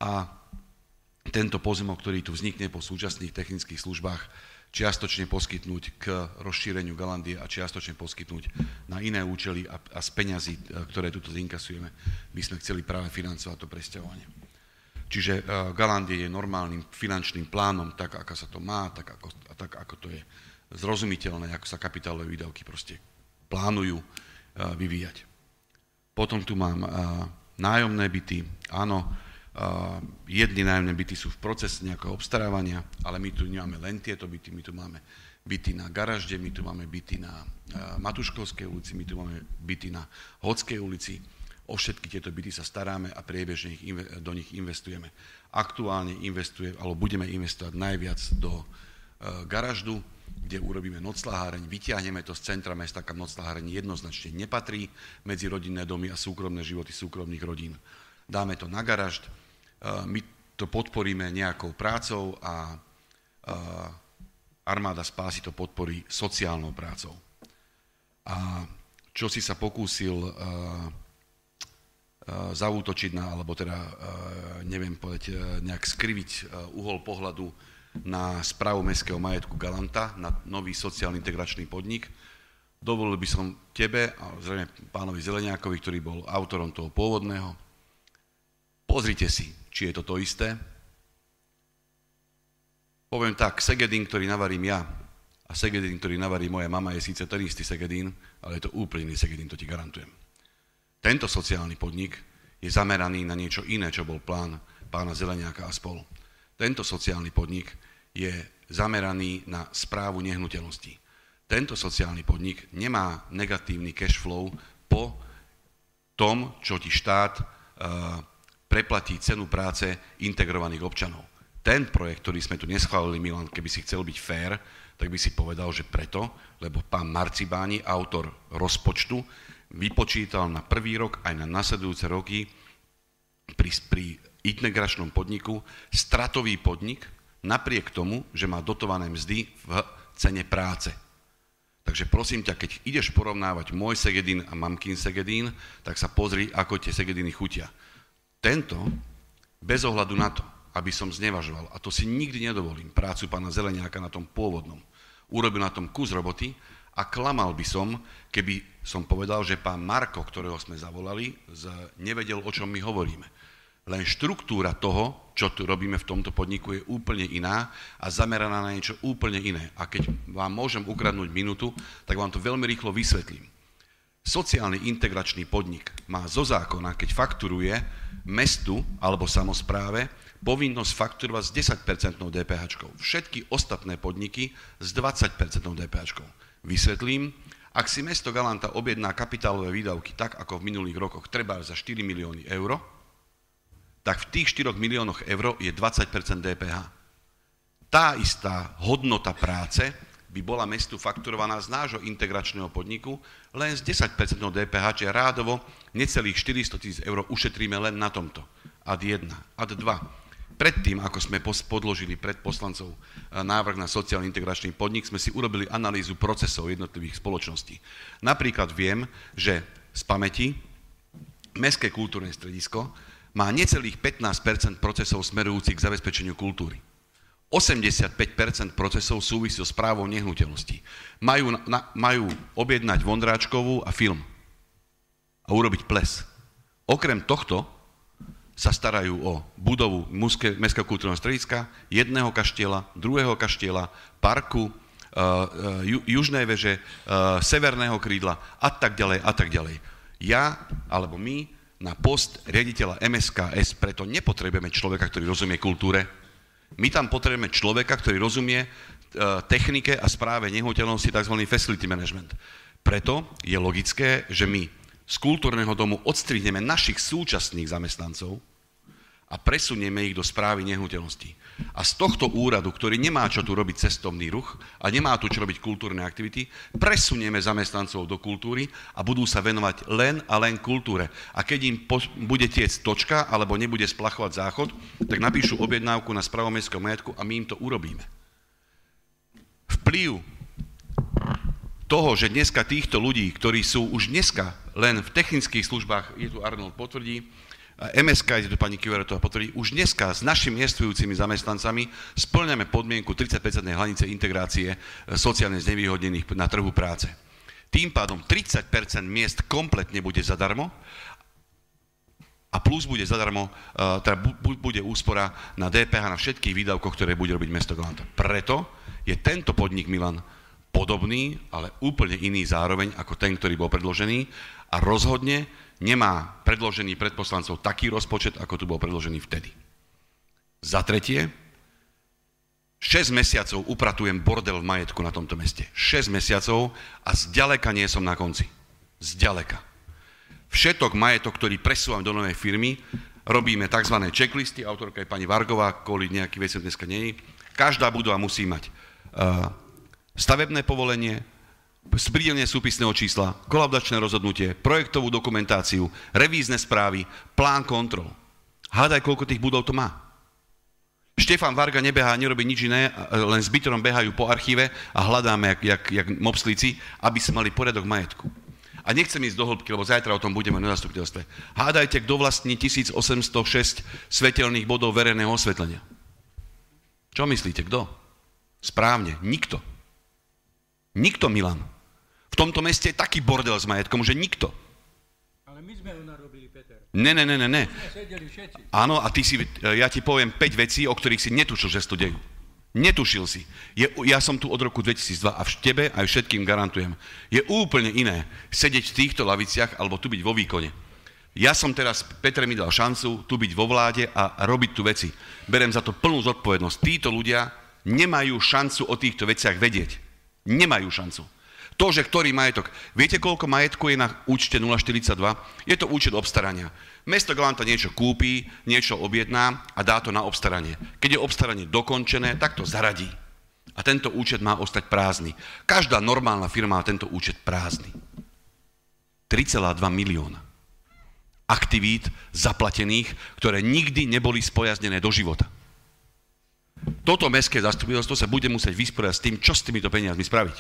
A tento pozemok, ktorý tu vznikne po súčasných technických službách, čiastočne poskytnúť k rozšíreniu Galandie a čiastočne poskytnúť na iné účely a z peňazí, ktoré tuto zinkasujeme, by sme chceli práve financovať to presťahovanie. Čiže Galandie je normálnym finančným plánom, tak ako sa to má, tak ako to je zrozumiteľné, ako sa kapitálové výdavky proste plánujú vyvíjať. Potom tu mám nájomné byty, áno, jedny nájomné byty sú v procese nejakého obstarávania, ale my tu nemáme len tieto byty, my tu máme byty na Garažde, my tu máme byty na Matuškovskej ulici, my tu máme byty na Hodskej ulici. O všetky tieto byty sa staráme a priebežne do nich investujeme. Aktuálne budeme investovať najviac do Garaždu, kde urobíme nocľaháreň, vyťahneme to z centra mesta, kam nocľaháreň jednoznačne nepatrí medzi rodinné domy a súkromné životy súkromných rodín. Dáme to na Garažd, my to podporíme nejakou prácou a Armáda spásy to podporí sociálnou prácou. A čo si sa pokúsil zaútočiť alebo teda, neviem povedať, nejak skriviť uhol pohľadu na správu mestského majetku Galanta, na nový sociálny integračný podnik, dovolil by som tebe a zrejme pánovi Zeleniákovi, ktorý bol autorom toho pôvodného, pozrite si, či je to isté. Poviem tak, segedín, ktorý navarím ja a segedín, ktorý navarí moja mama, je síce ten istý segedín, ale je to úplne iný segedín, to ti garantujem. Tento sociálny podnik je zameraný na niečo iné, čo bol plán pána Zeleniáka a spol. Tento sociálny podnik je zameraný na správu nehnuteľností. Tento sociálny podnik nemá negatívny cash flow po tom, čo ti štát preplatí cenu práce integrovaných občanov. Ten projekt, ktorý sme tu neschválili, Milan, keby si chcel byť fair, tak by si povedal, že preto, lebo pán Marcibáni, autor rozpočtu, vypočítal na prvý rok aj na nasledujúce roky pri integračnom podniku stratový podnik, napriek tomu, že má dotované mzdy v cene práce. Takže prosím ťa, keď ideš porovnávať môj segedín a mamkin segedín, tak sa pozri, ako tie segedíny chutia. Tento, bez ohľadu na to, aby som znevažoval, a to si nikdy nedovolím, prácu pána Zeleniáka na tom pôvodnom, urobil na tom kus roboty a klamal by som, keby som povedal, že pán Marko, ktorého sme zavolali, nevedel, o čom my hovoríme. Len štruktúra toho, čo tu robíme v tomto podniku, je úplne iná a zameraná na niečo úplne iné. A keď vám môžem ukradnúť minútu, tak vám to veľmi rýchlo vysvetlím. Sociálny integračný podnik má zo zákona, keď fakturuje mestu alebo samospráve, povinnosť fakturovať s 10% DPH. Všetky ostatné podniky s 20% DPH. Vysvetlím, ak si mesto Galanta objedná kapitálové výdavky tak, ako v minulých rokoch, treba za 4 milióny eur, tak v tých 4 miliónoch eur je 20% DPH. Tá istá hodnota práce by bola mestu fakturovaná z nášho integračného podniku len z 10% DPH, čiže rádovo necelých 400 000 eur ušetríme len na tomto. Ad 1. Ad 2. Predtým, ako sme podložili pred poslancov návrh na sociálny integračný podnik, sme si urobili analýzu procesov jednotlivých spoločností. Napríklad viem, že z pamäti Mestské kultúrne stredisko má necelých 15% procesov smerujúcich k zabezpečeniu kultúry. 85% procesov súvisí so správou nehnuteľností. Majú objednať Vondráčkovú a film a urobiť ples. Okrem tohto sa starajú o budovu Mestského kultúrneho strediska, jedného kaštieľa, druhého kaštieľa, parku, južnej veže, severného krídla a tak ďalej a tak ďalej. Ja, alebo my, na post riaditeľa MSKS preto nepotrebujeme človeka, ktorý rozumie kultúre. My tam potrebujeme človeka, ktorý rozumie technike a správe nehnuteľnosti, tzv. Facility management. Preto je logické, že my z kultúrneho domu odstrihneme našich súčasných zamestnancov a presunieme ich do správy nehnuteľností. A z tohto úradu, ktorý nemá čo tu robiť cestovný ruch a nemá tu čo robiť kultúrne aktivity, presunieme zamestnancov do kultúry a budú sa venovať len a len kultúre. A keď im bude tiecť točka alebo nebude splachovať záchod, tak napíšu objednávku na správu mestského majetku a my im to urobíme. Vplyv toho, že dneska týchto ľudí, ktorí sú už dneska len v technických službách, je tu Arnold potvrdí, MSK, je tu pani Kiveretová potvrdí, už dneska s našimi jestvujúcimi zamestnancami spĺňame podmienku 30% hranice integrácie sociálne znevýhodnených na trhu práce. Tým pádom 30% miest kompletne bude zadarmo a plus bude zadarmo, teda bude úspora na DPH na všetkých výdavkoch, ktoré bude robiť mesto Galanta. Preto je tento podnik, Milan, podobný, ale úplne iný zároveň ako ten, ktorý bol predložený a rozhodne nemá predložený pred poslancov taký rozpočet, ako tu bol predložený vtedy. Za tretie, 6 mesiacov upratujem bordel v majetku na tomto meste. 6 mesiacov a zďaleka nie som na konci. Zďaleka. Všetok majetok, ktorý presúvam do novej firmy, robíme tzv. Checklisty, autorka je pani Vargová, kvôli nejaký veci dneska nie je. Každá budova musí mať stavebné povolenie, sprídelenie súpisného čísla, kolaudačné rozhodnutie, projektovú dokumentáciu, revízne správy, plán kontrol. Hádaj, koľko tých budov to má. Štefan Varga nebehá, nerobí nič iné, len s Bitorom behajú po archíve a hľadáme, jak mopslíci, aby sme mali poriadok majetku. A nechcem ísť do hĺbky, lebo zajtra o tom budeme na zastupiteľstve. Hádajte, kto vlastní 1806 svetelných bodov verejného osvetlenia. Čo myslíte, kto? Správne, nikto. Nikto, Milan. V tomto meste je taký bordel s majetkom, že nikto. Ale my sme ho narobili, Peter. Ne. My sme sedeli všetci. Áno, a ja ti poviem 5 vecí, o ktorých si netušil, že sa to dejú. Netušil si. Ja som tu od roku 2002 a v tebe aj všetkým garantujem. Je úplne iné sedieť v týchto laviciach alebo tu byť vo výkone. Ja som teraz, Peter mi dal šancu tu byť vo vláde a robiť tu veci. Berem za to plnú zodpovednosť. Títo ľudia nemajú šancu o týchto veciach vedieť. Nemajú šancu. To, že ktorý majetok, viete, koľko majetku je na účte 042? Je to účet obstarania. Mesto Galanta niečo kúpi, niečo objedná a dá to na obstaranie. Keď je obstaranie dokončené, tak to zaradí. A tento účet má ostať prázdny. Každá normálna firma má tento účet prázdny. 3,2 milióna aktivít zaplatených, ktoré nikdy neboli spojaznené do života. Toto mestské zastupiteľstvo sa bude musieť vysporiadať s tým, čo s týmito peniazmi spraviť.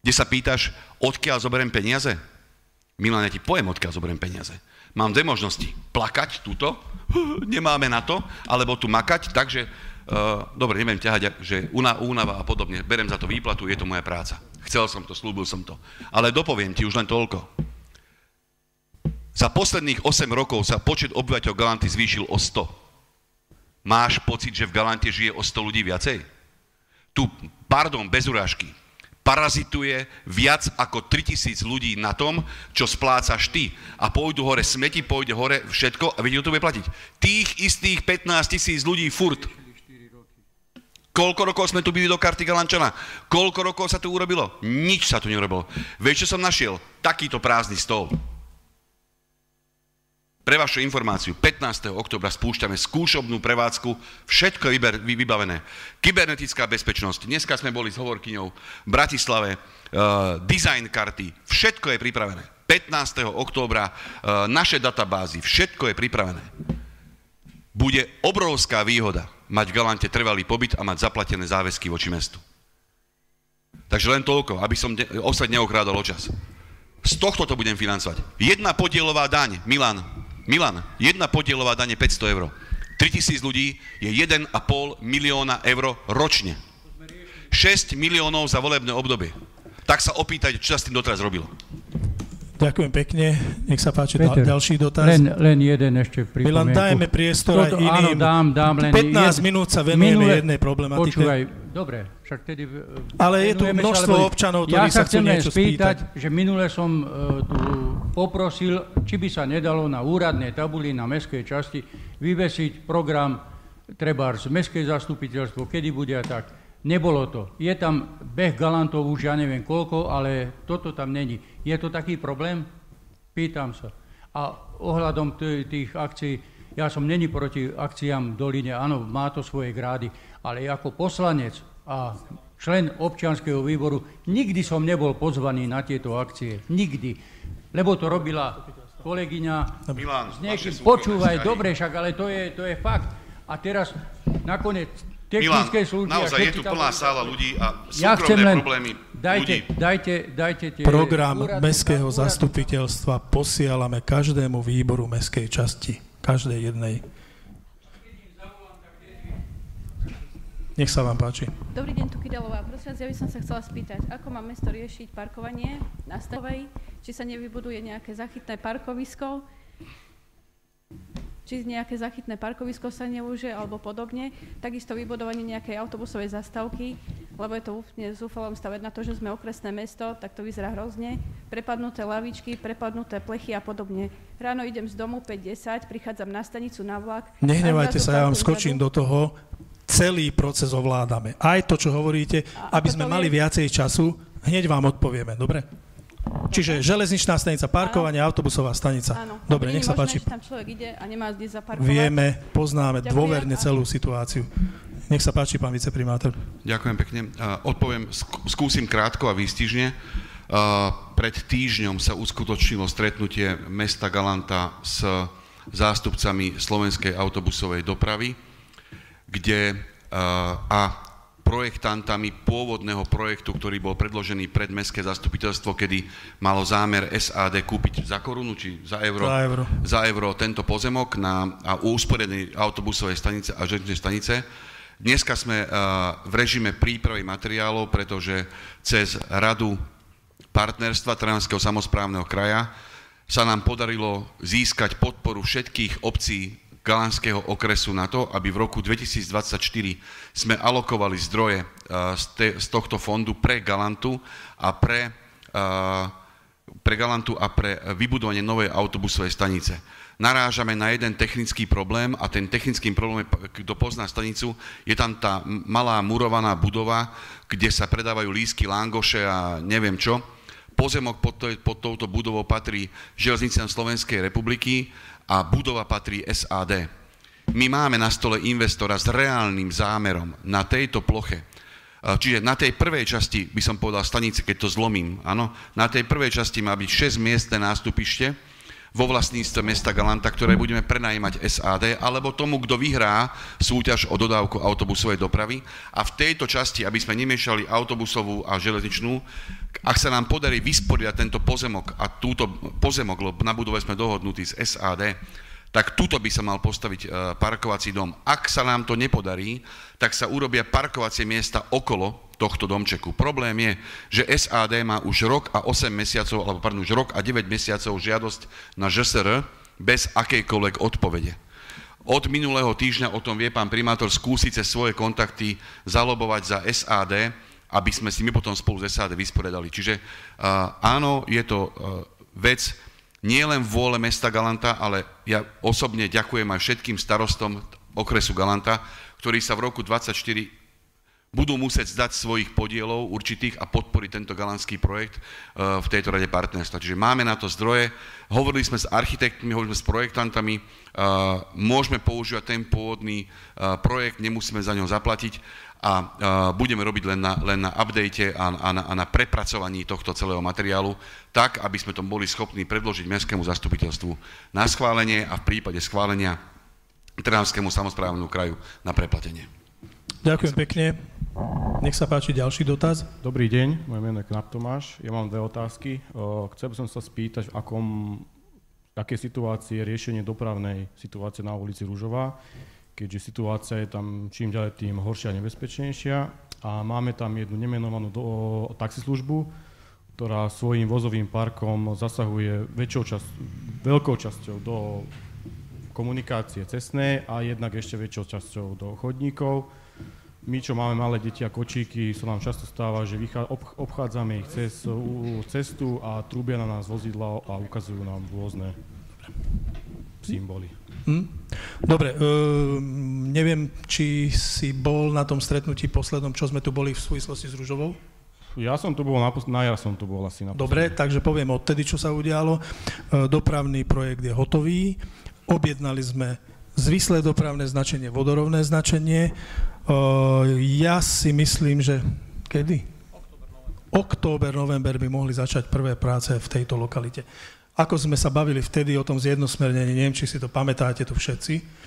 Kde sa pýtaš, odkiaľ zoberiem peniaze? Milan, ja ti poviem, odkiaľ zoberiem peniaze. Mám dve možnosti. Plakať túto, nemáme na to, alebo tu makať, takže, dobre, neviem ťahať, že únava a podobne, berem za to výplatu, je to moja práca. Chcel som to, slúbil som to. Ale dopoviem ti už len toľko. Za posledných 8 rokov sa počet obyvateľov Galanty zvýšil o 100. Máš pocit, že v Galante žije o 100 ľudí viacej? Tu, bez urážky, parazituje viac ako 3000 ľudí na tom, čo splácaš ty. A pôjdu hore smeti, pôjde hore všetko a vidíte, to bude platiť. Tých istých 15 000 ľudí furt. Koľko rokov sme tu byli do karty Galančana? Koľko rokov sa tu urobilo? Nič sa tu neurobilo. Vieš, čo som našiel? Takýto prázdny stôl. Pre vašu informáciu, 15. októbra spúšťame skúšobnú prevádzku, všetko je vybavené. Kybernetická bezpečnosť, dneska sme boli s hovorkyňou v Bratislave, design karty, všetko je pripravené. 15. októbra naše databázy, všetko je pripravené. Bude obrovská výhoda mať v Galante trvalý pobyt a mať zaplatené záväzky voči mestu. Takže len toľko, aby som opäť neokrádal o čas. Z tohto to budem financovať. Jedna podielová daň, Milan, jedna podielová daň je 500 eur. 3000 ľudí je 1,5 milióna eur ročne. 6 miliónov za volebné obdobie. Tak sa opýtajte, čo sa s tým doteraz robilo. Ďakujem pekne. Nech sa páči ďalší dotaz. Len jeden ešte pripomienku. Milan, dajme priestor aj iným. Áno, dám len 15 minút sa venujeme jednej problematike. Počúvaj, dobre, však tedy... Ale je tu množstvo občanov, ktorí sa chcú niečo spýtať. Že minule som tu poprosil, či by sa nedalo na úradnej tabuli na mestskej časti vyvesiť program trebárs mestské zastupiteľstvo, kedy bude a tak. Nebolo to. Je tam beh Galantov už ja neviem koľko, ale toto tam není. Je to taký problém? Pýtam sa. A ohľadom tých akcií, ja som není proti akciám v Doline, áno, má to svoje grády, ale ako poslanec a člen občianskeho výboru nikdy som nebol pozvaný na tieto akcie. Nikdy. Lebo to robila kolegyňa. Milan, počúvaj, dobre, však, ale to je fakt. A teraz nakoniec technické služby... Milan, naozaj je tu plná sála ľudí a súkromné problémy ľudí. Dajte tie... Program mestského zastupiteľstva posielame každému výboru mestskej časti. Každej jednej. Nech sa vám páči. Dobrý deň, tu Kydalová. Prosím vás, ja by som sa chcela spýtať, ako má mesto riešiť parkovanie na Stavovej? Či sa nevybuduje nejaké zachytné parkovisko? Či nejaké zachytné parkovisko sa neužije, alebo podobne. Takisto vybudovanie nejakej autobusovej zastávky, lebo je to úplne zúfalom stave na to, že sme okresné mesto, tak to vyzerá hrozne. Prepadnuté lavičky, prepadnuté plechy a podobne. Ráno idem z domu 5:10, prichádzam na stanicu na vlak. Nehnevajte sa, ja vám skočím do toho. Celý proces ovládame. Aj to, čo hovoríte, aby sme mali viacej času, hneď vám odpovieme, dobre? Čiže železničná stanica, parkovanie, autobusová stanica. Áno. Dobre, nech sa páči. Tam človek ide a nemá kde zaparkovať. Vieme, poznáme dôverne celú situáciu. Nech sa páči, pán viceprimátor. Ďakujem pekne. Odpoviem, skúsim krátko a výstižne. Pred týždňom sa uskutočnilo stretnutie mesta Galanta s zástupcami slovenskej autobusovej dopravy, kde a projektantami pôvodného projektu, ktorý bol predložený pred mestské zastupiteľstvo, kedy malo zámer SAD kúpiť za korunu, či za euro tento pozemok a usporiadanie autobusovej stanice a železničnej stanice. Dneska sme v režime prípravy materiálov, pretože cez Radu partnerstva Trnavského samosprávneho kraja sa nám podarilo získať podporu všetkých obcí Galanského okresu na to, aby v roku 2024 sme alokovali zdroje z tohto fondu pre Galantu a pre vybudovanie novej autobusovej stanice. Narážame na jeden technický problém a ten technický problém, kto pozná stanicu, je tam tá malá murovaná budova, kde sa predávajú lístky, langoše a neviem čo. Pozemok pod touto budovou patrí Železnicám Slovenskej republiky a budova patrí SAD. My máme na stole investora s reálnym zámerom na tejto ploche. Čiže na tej prvej časti, by som povedal stanice, keď to zlomím, áno, na tej prvej časti má byť 6-miestne nástupište vo vlastníctve mesta Galanta, ktoré budeme prenajímať SAD, alebo tomu, kto vyhrá súťaž o dodávku autobusovej dopravy. A v tejto časti, aby sme nemiešali autobusovú a železničnú, ak sa nám podarí vysporiadať tento pozemok a túto pozemok, lebo na budove sme dohodnutí z SAD, tak tuto by sa mal postaviť parkovací dom. Ak sa nám to nepodarí, tak sa urobia parkovacie miesta okolo tohto domčeku. Problém je, že SAD má už rok a 8 mesiacov, alebo pardon, už rok a 9 mesiacov žiadosť na ŽSR bez akejkoľvek odpovede. Od minulého týždňa, o tom vie pán primátor, skúsi cez svoje kontakty zalobovať za SAD, aby sme si my potom spolu s SAD vysporiadali. Čiže áno, je to vec nie len vôle mesta Galanta, ale ja osobne ďakujem aj všetkým starostom okresu Galanta, ktorí sa v roku 2024 budú musieť zdať svojich podielov určitých a podporiť tento galantský projekt v tejto rade partnerstva. Čiže máme na to zdroje, hovorili sme s architektmi, hovorili sme s projektantami, môžeme používať ten pôvodný projekt, nemusíme za ňo zaplatiť a budeme robiť len na update a na prepracovaní tohto celého materiálu, tak, aby sme to boli schopní predložiť mestskému zastupiteľstvu na schválenie a v prípade schválenia Trnavskému samosprávnemu kraju na preplatenie. Ďakujem pekne. Nech sa páči ďalší dotaz. Dobrý deň, moje meno je Knap Tomáš. Ja mám dve otázky. Chcel by som sa spýtať, v akej situácii je riešenie dopravnej situácie na ulici Ružová, keďže situácia je tam čím ďalej tým horšia a nebezpečnejšia. A máme tam jednu nemenovanú taxislužbu, ktorá svojím vozovým parkom zasahuje veľkou časťou do komunikácie cestnej a jednak ešte väčšou časťou do chodníkov. My, čo máme malé deti a kočíky, sa nám často stáva, že obchádzame ich cez cestu a trúbia na nás vozidla a ukazujú nám rôzne symboly. Dobre, neviem, či si bol na tom stretnutí poslednom, čo sme tu boli v súvislosti s Ružovou? Ja som tu bol, na jar som tu bol asi naposledy. Dobre, takže poviem odtedy, čo sa udialo. Dopravný projekt je hotový, objednali sme zvislé dopravné značenie, vodorovné značenie. Ja si myslím, že kedy? Október, november by mohli začať prvé práce v tejto lokalite. Ako sme sa bavili vtedy o tom zjednosmernení, neviem, či si to pamätáte tu všetci,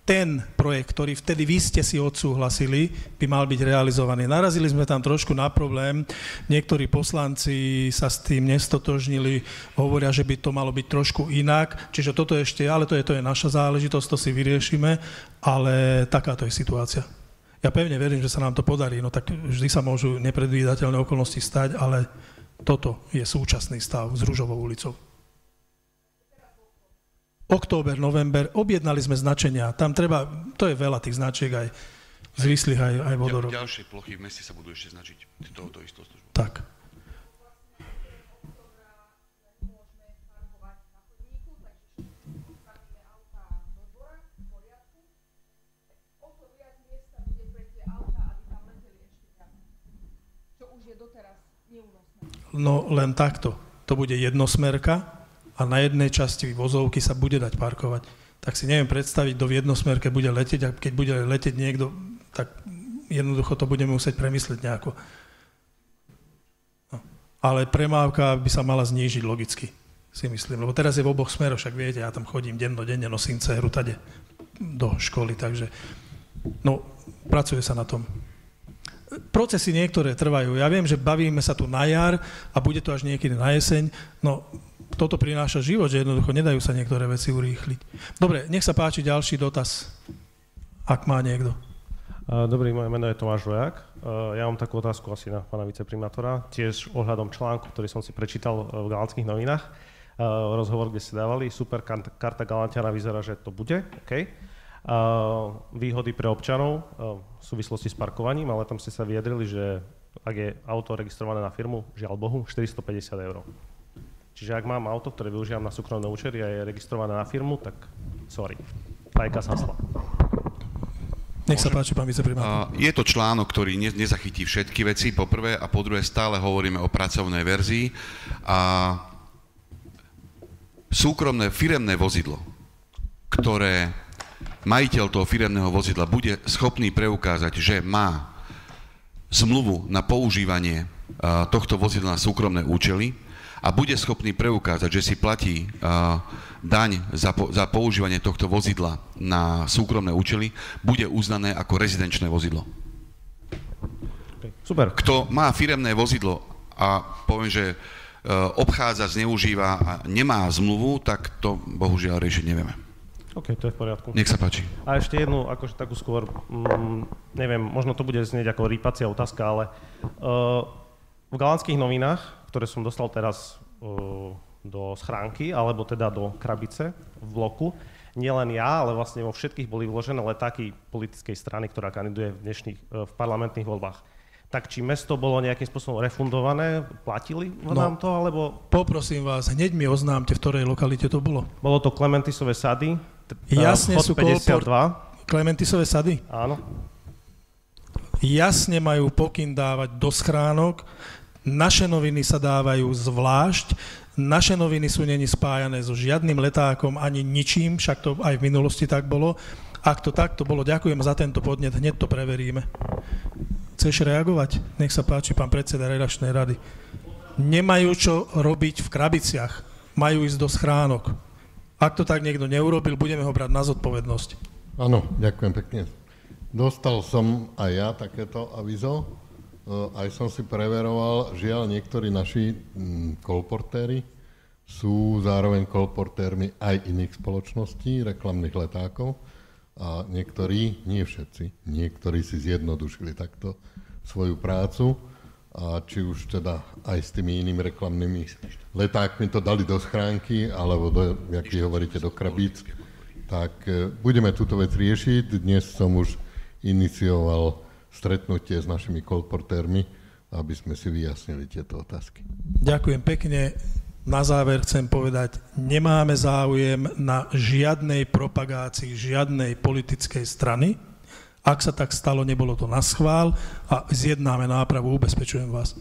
ten projekt, ktorý vtedy vy ste si odsúhlasili, by mal byť realizovaný. Narazili sme tam trošku na problém, niektorí poslanci sa s tým nestotožnili, hovoria, že by to malo byť trošku inak, čiže toto ešte, ale to je naša záležitosť, to si vyriešime, ale takáto je situácia. Ja pevne verím, že sa nám to podarí, no tak vždy sa môžu nepredvídateľné okolnosti stať, ale toto je súčasný stav s Ružovou ulicou. Október, november, objednali sme značenia, tam treba, to je veľa tých značiek, aj zvislých, aj vodorov. Ďalšie plochy v meste sa budú ešte značiť touto istou službou. Tak. No len takto. To bude jednosmerka a na jednej časti vozovky sa bude dať parkovať. Tak si neviem predstaviť, kto v jednosmerke bude letieť a keď bude letieť niekto, tak jednoducho to budeme musieť premyslieť nejako. No. Ale premávka by sa mala znížiť logicky, si myslím. Lebo teraz je v oboch smeroch, však viete, ja tam chodím dennodenne, nosím dceru tade do školy, takže no, pracuje sa na tom. Procesy niektoré trvajú. Ja viem, že bavíme sa tu na jar a bude to až niekedy na jeseň. No, toto prináša život, že jednoducho nedajú sa niektoré veci urýchliť. Dobre, nech sa páči ďalší dotaz, ak má niekto. Dobrý, moje meno je Tomáš Vojak. Ja mám takú otázku asi na pána viceprimátora, tiež ohľadom článku, ktorý som si prečítal v Galantských novinách. Rozhovor, kde ste dávali, super karta Galantiana vyzerá, že to bude, OK. Výhody pre občanov v súvislosti s parkovaním, ale tam ste sa vyjadrili, že ak je auto registrované na firmu, žiaľ Bohu, 450 €. Čiže ak mám auto, ktoré využívam na súkromné účely a je registrované na firmu, tak sorry, fajka sasla. Nech sa páči, pán viceprimátor. Je to článok, ktorý nezachytí všetky veci, po prvé, a po druhé stále hovoríme o pracovnej verzii a súkromné firemné vozidlo, ktoré majiteľ toho firemného vozidla bude schopný preukázať, že má zmluvu na používanie tohto vozidla na súkromné účely a bude schopný preukázať, že si platí daň za používanie tohto vozidla na súkromné účely, bude uznané ako rezidenčné vozidlo. Super. Kto má firemné vozidlo a poviem, že obchádza, zneužíva a nemá zmluvu, tak to bohužiaľ riešiť nevieme. OK, to je v poriadku. Nech sa páči. A ešte jednu, akože takú skôr, neviem, možno to bude znieť ako rýpacia otázka, ale v Galánskych novinách, ktoré som dostal teraz do schránky, alebo teda do krabice v bloku, nielen ja, ale vlastne vo všetkých boli vložené letáky politickej strany, ktorá kandiduje v parlamentných voľbách. Tak či mesto bolo nejakým spôsobom refundované, platili nám to, alebo... Poprosím vás, hneď mi oznámte, v ktorej lokalite to bolo. Bolo to Klementisové sady, Jasne sú 52. Klementisové sady? Áno. Jasne majú pokyn dávať do schránok, naše noviny sa dávajú zvlášť, naše noviny sú není spájané so žiadnym letákom ani ničím, však to aj v minulosti tak bolo. Ak to takto bolo, ďakujem za tento podnet, hneď to preveríme. Chceš reagovať? Nech sa páči, pán predseda redakčnej rady. Nemajú čo robiť v krabiciach, majú ísť do schránok. Ak to tak niekto neurobil, budeme ho brať na zodpovednosť. Áno, ďakujem pekne. Dostal som aj ja takéto avizo, aj som si preveroval, žiaľ niektorí naši kolportéri sú zároveň kolportérmi aj iných spoločností, reklamných letákov a niektorí, nie všetci, niektorí si zjednodušili takto svoju prácu a či už teda aj s tými inými reklamnými letákmi to dali do schránky alebo jak vy hovoríte, do krabíc, tak budeme túto vec riešiť. Dnes som už inicioval stretnutie s našimi kolportérmi, aby sme si vyjasnili tieto otázky. Ďakujem pekne. Na záver chcem povedať, nemáme záujem na žiadnej propagácii žiadnej politickej strany. Ak sa tak stalo, nebolo to naschvál a zjednáme nápravu, ubezpečujem vás.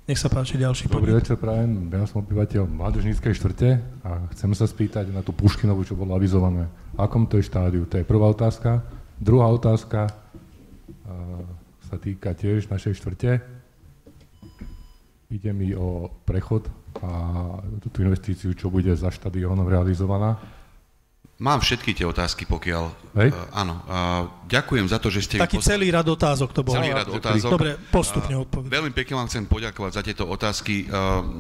Nech sa páči ďalší podnik. Dobrý večer, prajem. Ja som obyvateľ Mládežníckej štvrte a chcem sa spýtať na tú Puškinovu, čo bolo avizované. V akom to je štádiu? To je prvá otázka. Druhá otázka sa týka tiež našej štvrte. Ide mi o prechod a túto investíciu, čo bude za štadiónom realizovaná. Mám všetky tie otázky, pokiaľ... áno. Ďakujem za to, že ste... Taký celý rad otázok to bol. Celý rad otázok. Dobre, postupne odpovedať. Veľmi pekne vám chcem poďakovať za tieto otázky.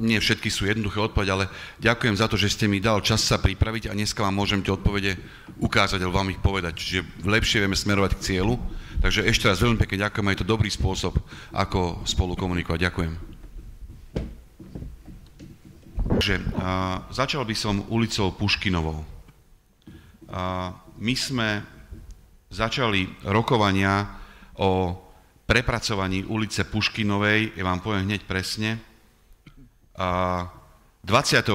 Nie všetky sú jednoduché odpoveď, ale ďakujem za to, že ste mi dal čas sa pripraviť a dneska vám môžem tie odpovede ukázať, alebo vám ich povedať. Čiže lepšie vieme smerovať k cieľu. Takže ešte raz veľmi pekne ďakujem, je to dobrý spôsob, ako spolu komunikovať. Ďakujem. Takže začal by som ulicou Puškinovou. My sme začali rokovania o prepracovaní ulice Puškinovej, ja vám poviem hneď presne, 24.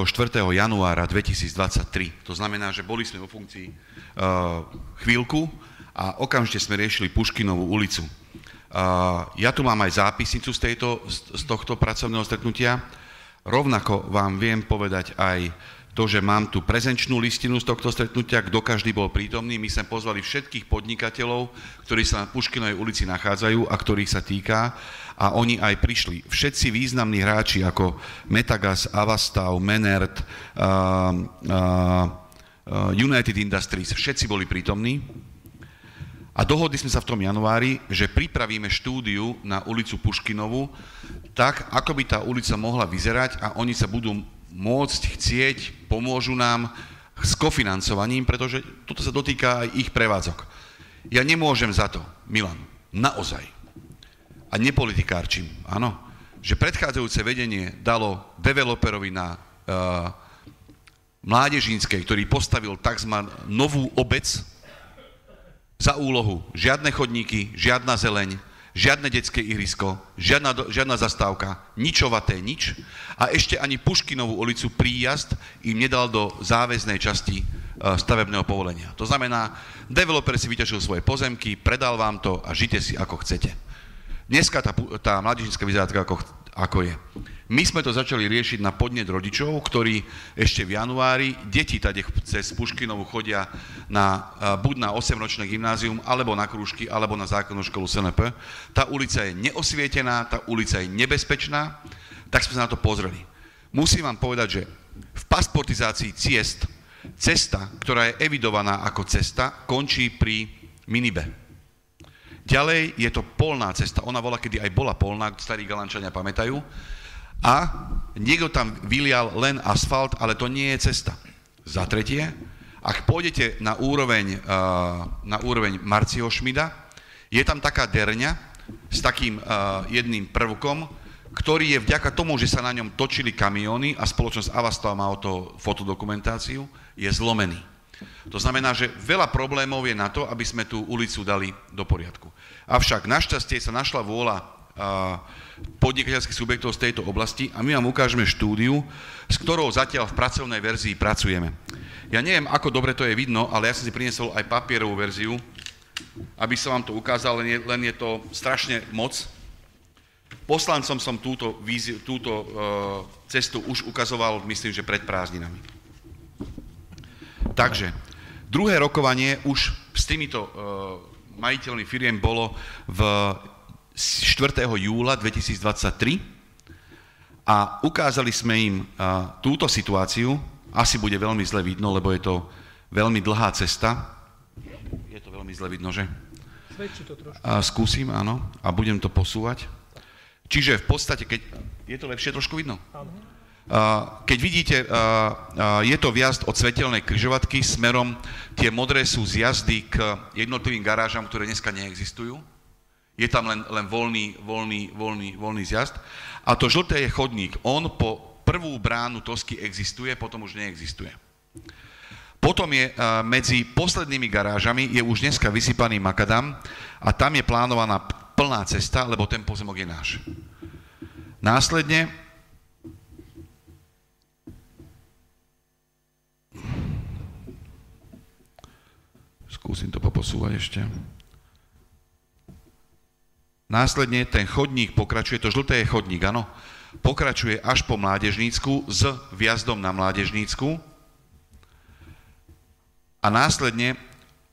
januára 2023. To znamená, že boli sme vo funkcii chvíľku a okamžite sme riešili Puškinovú ulicu. Ja tu mám aj zápisnicu z tohto pracovného stretnutia. Rovnako vám viem povedať aj to, že mám tu prezenčnú listinu z tohto stretnutia, kto každý bol prítomný. My sme pozvali všetkých podnikateľov, ktorí sa na Puškinovej ulici nachádzajú a ktorých sa týka a oni aj prišli. Všetci významní hráči ako Metagas, Avastav, Menert, United Industries, všetci boli prítomní. A dohodli sme sa v tom januári, že pripravíme štúdiu na ulicu Puškinovu tak, ako by tá ulica mohla vyzerať a oni sa budú môcť chcieť, pomôžu nám s kofinancovaním, pretože toto sa dotýka aj ich prevádzok. Ja nemôžem za to, Milan, naozaj. A nepolitikárčim, áno, že predchádzajúce vedenie dalo developerovi na Mládežínskej, ktorý postavil tzv. Novú obec, za úlohu žiadne chodníky, žiadna zeleň, žiadne detské ihrisko, žiadna zastávka, ničovaté nič a ešte ani Puškinovú ulicu príjazd im nedal do záväznej časti stavebného povolenia. To znamená, developer si vyťažil svoje pozemky, predal vám to a žite si ako chcete. Dneska tá Mládežnícka vyzerá tak, ako je. My sme to začali riešiť na podnet rodičov, ktorí ešte v januári, deti tady cez Puškinovu chodia buď na 8-ročné gymnázium, alebo na krúžky, alebo na základnú školu SNP. Tá ulica je neosvietená, tá ulica je nebezpečná, tak sme sa na to pozreli. Musím vám povedať, že v pasportizácii ciest, cesta, ktorá je evidovaná ako cesta, končí pri Minibe. Ďalej je to polná cesta, ona bola, kedy aj bola polná, starí Galančania pamätajú, a niekto tam vylial len asfalt, ale to nie je cesta. Za tretie, Ak pôjdete na úroveň Marcieho Šmida, je tam taká derňa s takým jedným prvkom, ktorý je vďaka tomu, že sa na ňom točili kamióny a spoločnosť Avastal má o to fotodokumentáciu, je zlomený. To znamená, že veľa problémov je na to, aby sme tú ulicu dali do poriadku. Avšak našťastie sa našla vôľa podnikateľských subjektov z tejto oblasti a my vám ukážeme štúdiu, s ktorou zatiaľ v pracovnej verzii pracujeme. Ja neviem, ako dobre to je vidno, ale ja som si priniesol aj papierovú verziu, aby som vám to ukázal, len je to strašne moc. Poslancom som túto cestu už ukazoval, myslím, že pred prázdninami. Takže, druhé rokovanie už s týmito majiteľmi firiem bolo v 4. júla 2023 a ukázali sme im túto situáciu. Asi bude veľmi zle vidno, lebo je to veľmi dlhá cesta. Je to veľmi zle vidno, že? Svedčí to trošku. Skúsim, áno, a budem to posúvať. Čiže v podstate, keď... Je to lepšie trošku vidno? Áno. Keď vidíte, je to vjazd od svetelnej križovatky smerom, tie modré sú z jazdy k jednotlivým garážam, ktoré dneska neexistujú. Je tam len voľný zjazd. A to žlté je chodník. On po prvú bránu Tosky existuje, potom už neexistuje. Potom je medzi poslednými garážami je už dneska vysypaný makadam a tam je plánovaná plná cesta, lebo ten pozemok je náš. Následne skúsim to poposúvať ešte. Následne ten chodník pokračuje, to žlté je chodník, áno, pokračuje až po Mládežnícku s vjazdom na Mládežnícku a následne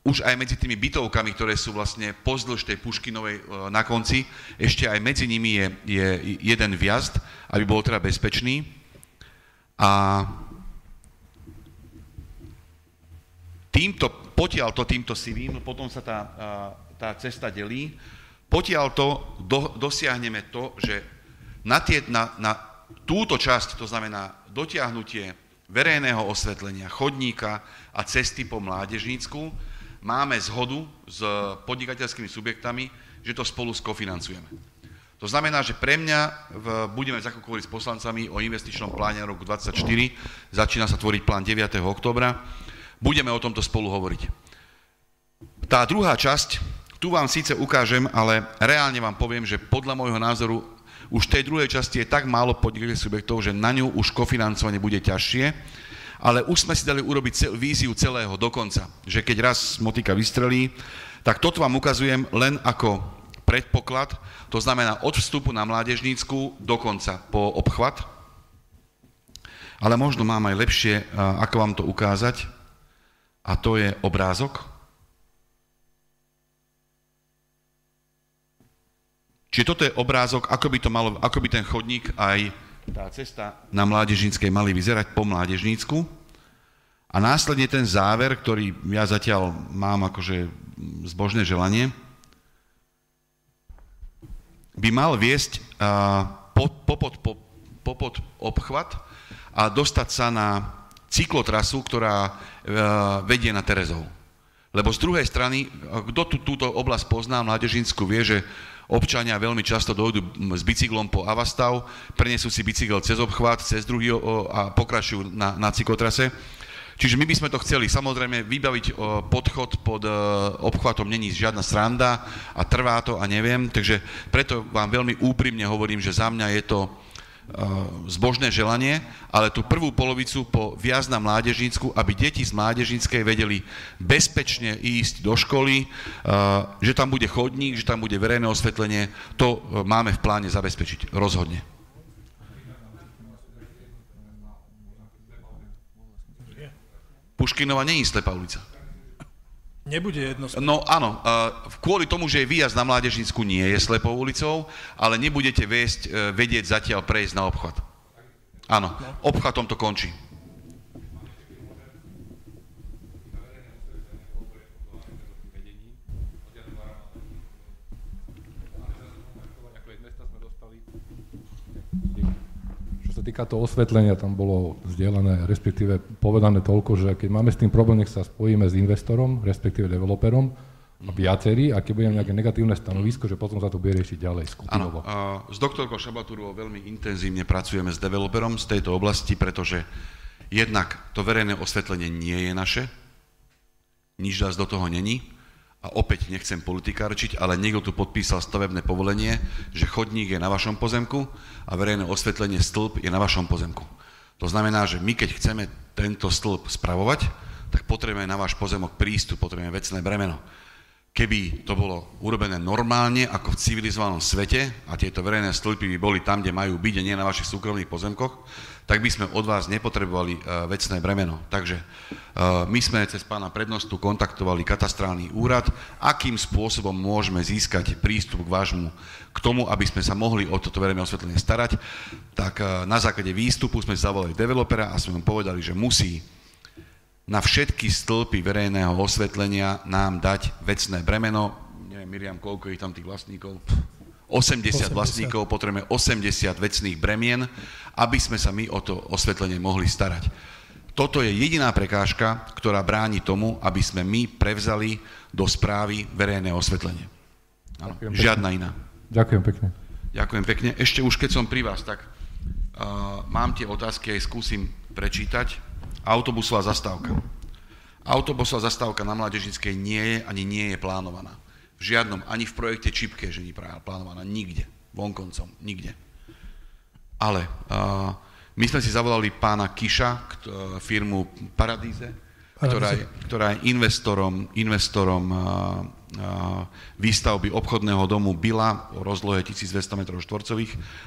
už aj medzi tými bytovkami, ktoré sú vlastne pozdĺž tej Puškinovej na konci, ešte aj medzi nimi je jeden vjazd, aby bol teda bezpečný. A týmto sivým, potom sa tá cesta delí. Potiaľto dosiahneme to, že na túto časť, to znamená dotiahnutie verejného osvetlenia, chodníka a cesty po Mládežnícku, máme zhodu s podnikateľskými subjektami, že to spolu skofinancujeme. To znamená, že pre mňa budeme zakúkovať s poslancami o investičnom pláne roku 2024, začína sa tvoriť plán 9. októbra, budeme o tomto spolu hovoriť. Tá druhá časť, tu vám síce ukážem, ale reálne vám poviem, že podľa môjho názoru už v tej druhej časti je tak málo podnikateľských subjektov, že na ňu už kofinancovanie bude ťažšie, ale už sme si dali urobiť víziu celého dokonca, že keď raz motika vystrelí, tak toto vám ukazujem len ako predpoklad, to znamená od vstupu na Mládežnícku do konca po obchvat, ale možno mám aj lepšie, ako vám to ukázať, a to je obrázok. Čiže toto je obrázok, ako by ten chodník aj tá cesta na Mládežníckej mali vyzerať po Mládežnícku. A následne ten záver, ktorý ja zatiaľ mám akože zbožné želanie, by mal viesť popod obchvat a dostať sa na cyklotrasu, ktorá vedie na Terezov. Lebo z druhej strany, kto túto oblasť pozná, Mládežnícku, vie, že občania veľmi často dojdú s bicyklom po Avastav, prenesú si bicykel cez obchvat, cez druhý a pokračujú na cyklotrase. Čiže my by sme to chceli samozrejme vybaviť podchod pod obchvatom, není žiadna sranda a trvá to a neviem, takže preto vám veľmi úprimne hovorím, že za mňa je to zbožné želanie, ale tú prvú polovicu po vjazd na Mládežnícku, aby deti z Mládežníckej vedeli bezpečne ísť do školy, že tam bude chodník, že tam bude verejné osvetlenie, to máme v pláne zabezpečiť, rozhodne. Puškinova nie je slepá ulica. Nebude jedno. No áno, kvôli tomu, že je výjazd na Mládežnícku nie je slepou ulicou, ale nebudete vedieť zatiaľ prejsť na obchvat. Áno, obchvatom to končí. Čo sa týka toho osvetlenia, tam bolo zdieľané, respektíve povedané toľko, že keď máme s tým problém, nech sa spojíme s investorom, respektíve developerom, a viacerí, a keď budeme nejaké negatívne stanovisko, že potom sa to bude riešiť ďalej skupinovo. Áno, s doktorkou Šabatúrovou veľmi intenzívne pracujeme s developerom z tejto oblasti, pretože jednak to verejné osvetlenie nie je naše, nič nás do toho není, a opäť nechcem politikárčiť, ale niekto tu podpísal stavebné povolenie, že chodník je na vašom pozemku a verejné osvetlenie stĺp je na vašom pozemku. To znamená, že my keď chceme tento stĺp spravovať, tak potrebujeme na váš pozemok prístup, potrebujeme vecné bremeno. Keby to bolo urobené normálne, ako v civilizovanom svete, a tieto verejné stĺpy by boli tam, kde majú byť, a nie na vašich súkromných pozemkoch, tak by sme od vás nepotrebovali vecné bremeno. Takže my sme cez pána prednostu kontaktovali katastrálny úrad, akým spôsobom môžeme získať prístup k tomu, aby sme sa mohli o toto verejné osvetlenie starať. Tak na základe výstupu sme zavolali developera a sme mu povedali, že musí na všetky stĺpy verejného osvetlenia nám dať vecné bremeno. Neviem, Miriam, koľko ich tam tých vlastníkov? 80 vlastníkov, potrebujeme 80 vecných bremien, aby sme sa my o to osvetlenie mohli starať. Toto je jediná prekážka, ktorá bráni tomu, aby sme my prevzali do správy verejné osvetlenie. Áno, žiadna iná. Ďakujem pekne. Ďakujem pekne. Ešte už keď som pri vás, tak mám tie otázky, aj skúsim prečítať. Autobusová zastávka. Autobusová zastávka na Mládežníckej nie je plánovaná. V žiadnom, ani v projekte Čipke, že nie je plánovaná, nikde, vonkoncom, nikde. Ale my sme si zavolali pána Kiša, firmu Paradíze, ktorá je investorom výstavby obchodného domu Bila o rozlohe 1200 m2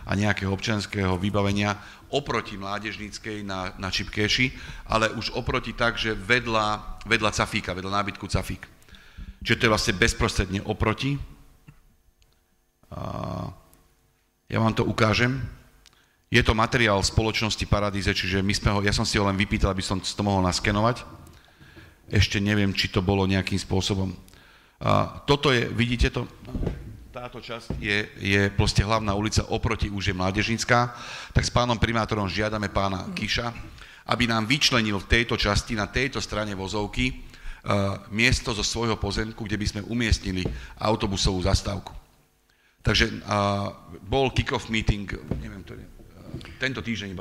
a nejakého občianskeho vybavenia oproti Mládežníckej na Čipkéši, ale už oproti tak, že vedľa Cafíka, vedľa nábytku Cafík. Čiže to je vlastne bezprostredne oproti. Ja vám to ukážem. Je to materiál spoločnosti Paradíze, čiže ja som si ho len vypýtal, aby som to mohol naskenovať. Ešte neviem, či to bolo nejakým spôsobom. Toto je, vidíte to? Táto časť je proste hlavná ulica, oproti už je Mládežnícka, tak s pánom primátorom žiadame pána Kiša, aby nám vyčlenil v tejto časti, na tejto strane vozovky, miesto zo svojho pozemku, kde by sme umiestnili autobusovú zastávku. Takže bol kick-off meeting, neviem, to je tento týždeň,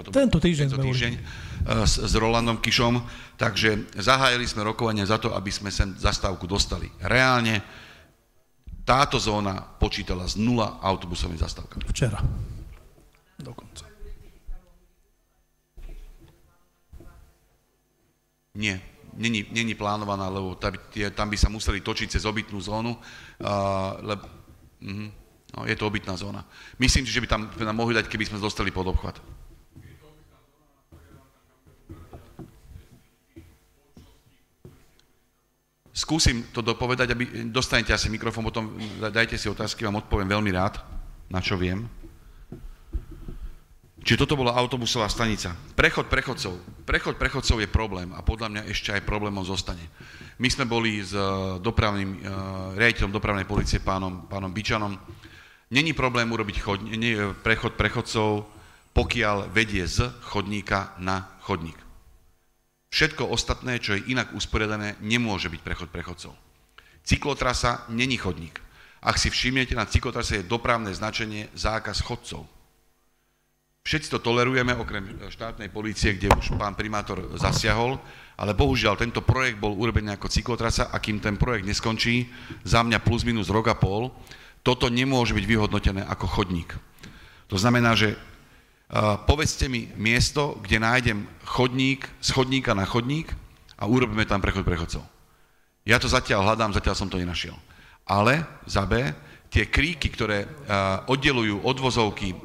s Rolandom Kišom, takže zahájili sme rokovanie za to, aby sme sem zastávku dostali. Reálne táto zóna počítala s 0 autobusovými zastávkami. Včera. Dokonca. Nie, není plánovaná, lebo tam by sa museli točiť cez obytnú zónu, no, je to obytná zóna. Myslím si, že by tam nám mohli dať, keby sme dostali pod obchvat. Skúsim to dopovedať, aby dostanete asi mikrofón, potom dajte si otázky, vám odpoviem veľmi rád, na čo viem. Čiže toto bola autobusová stanica. Prechod prechodcov je problém a podľa mňa ešte aj problémom zostane. My sme boli s riaditeľom dopravnej polície, pánom Bičanom. Není problém urobiť prechod prechodcov, pokiaľ vedie z chodníka na chodník. Všetko ostatné, čo je inak usporiadané, nemôže byť prechod prechodcov. Cyklotrasa není chodník. Ak si všimnete, na cyklotrase je dopravné značenie zákaz chodcov. Všetci to tolerujeme, okrem štátnej polície, kde už pán primátor zasiahol, ale bohužiaľ tento projekt bol urobený ako cyklotrasa a kým ten projekt neskončí, za mňa plus minus rok a pol, toto nemôže byť vyhodnotené ako chodník. To znamená, že povedzte mi miesto, kde nájdem chodník z chodníka na chodník a urobíme tam prechod prechodcov. Ja to zatiaľ hľadám, zatiaľ som to nenašiel. Ale za B, tie kríky, ktoré oddelujú od vozovky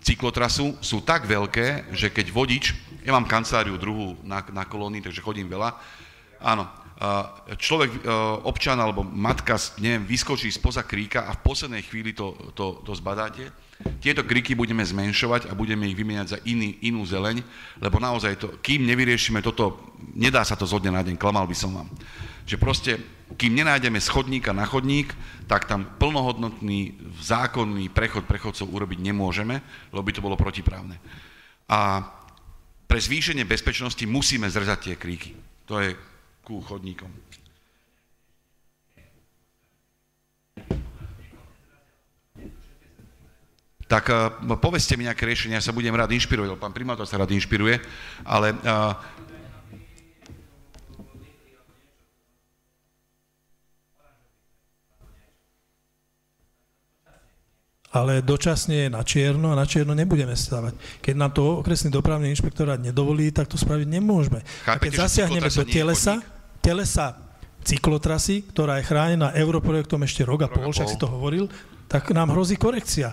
cyklotrasu, sú tak veľké, že keď vodič, ja mám kanceláriu druhú na kolónii, takže chodím veľa, áno, človek, občan alebo matka, neviem, vyskočí spoza kríka a v poslednej chvíli to zbadáte. Tieto kríky budeme zmenšovať a budeme ich vymieňať za inú zeleň, lebo naozaj kým nevyriešime toto, nedá sa to zo dňa na deň, klamal by som vám. Že proste, kým nenájdeme z chodníka na chodník, tak tam plnohodnotný zákonný prechod prechodcov urobiť nemôžeme, lebo by to bolo protiprávne. a pre zvýšenie bezpečnosti musíme zrezať tie kríky. To je ku chodníkom. Tak povedzte mi nejaké riešenie, ja sa budem rád inšpirovať, pán primátor sa rád inšpiruje, ale ale dočasne je na čierno a na čierno nebudeme stavať. Keď nám to okresný dopravný inšpektorát nedovolí, tak to spraviť nemôžeme. A keď zasiahneme do telesa cyklotrasy, ktorá je chránená europrojektom ešte rok a pol, však si to hovoril, tak nám hrozí korekcia.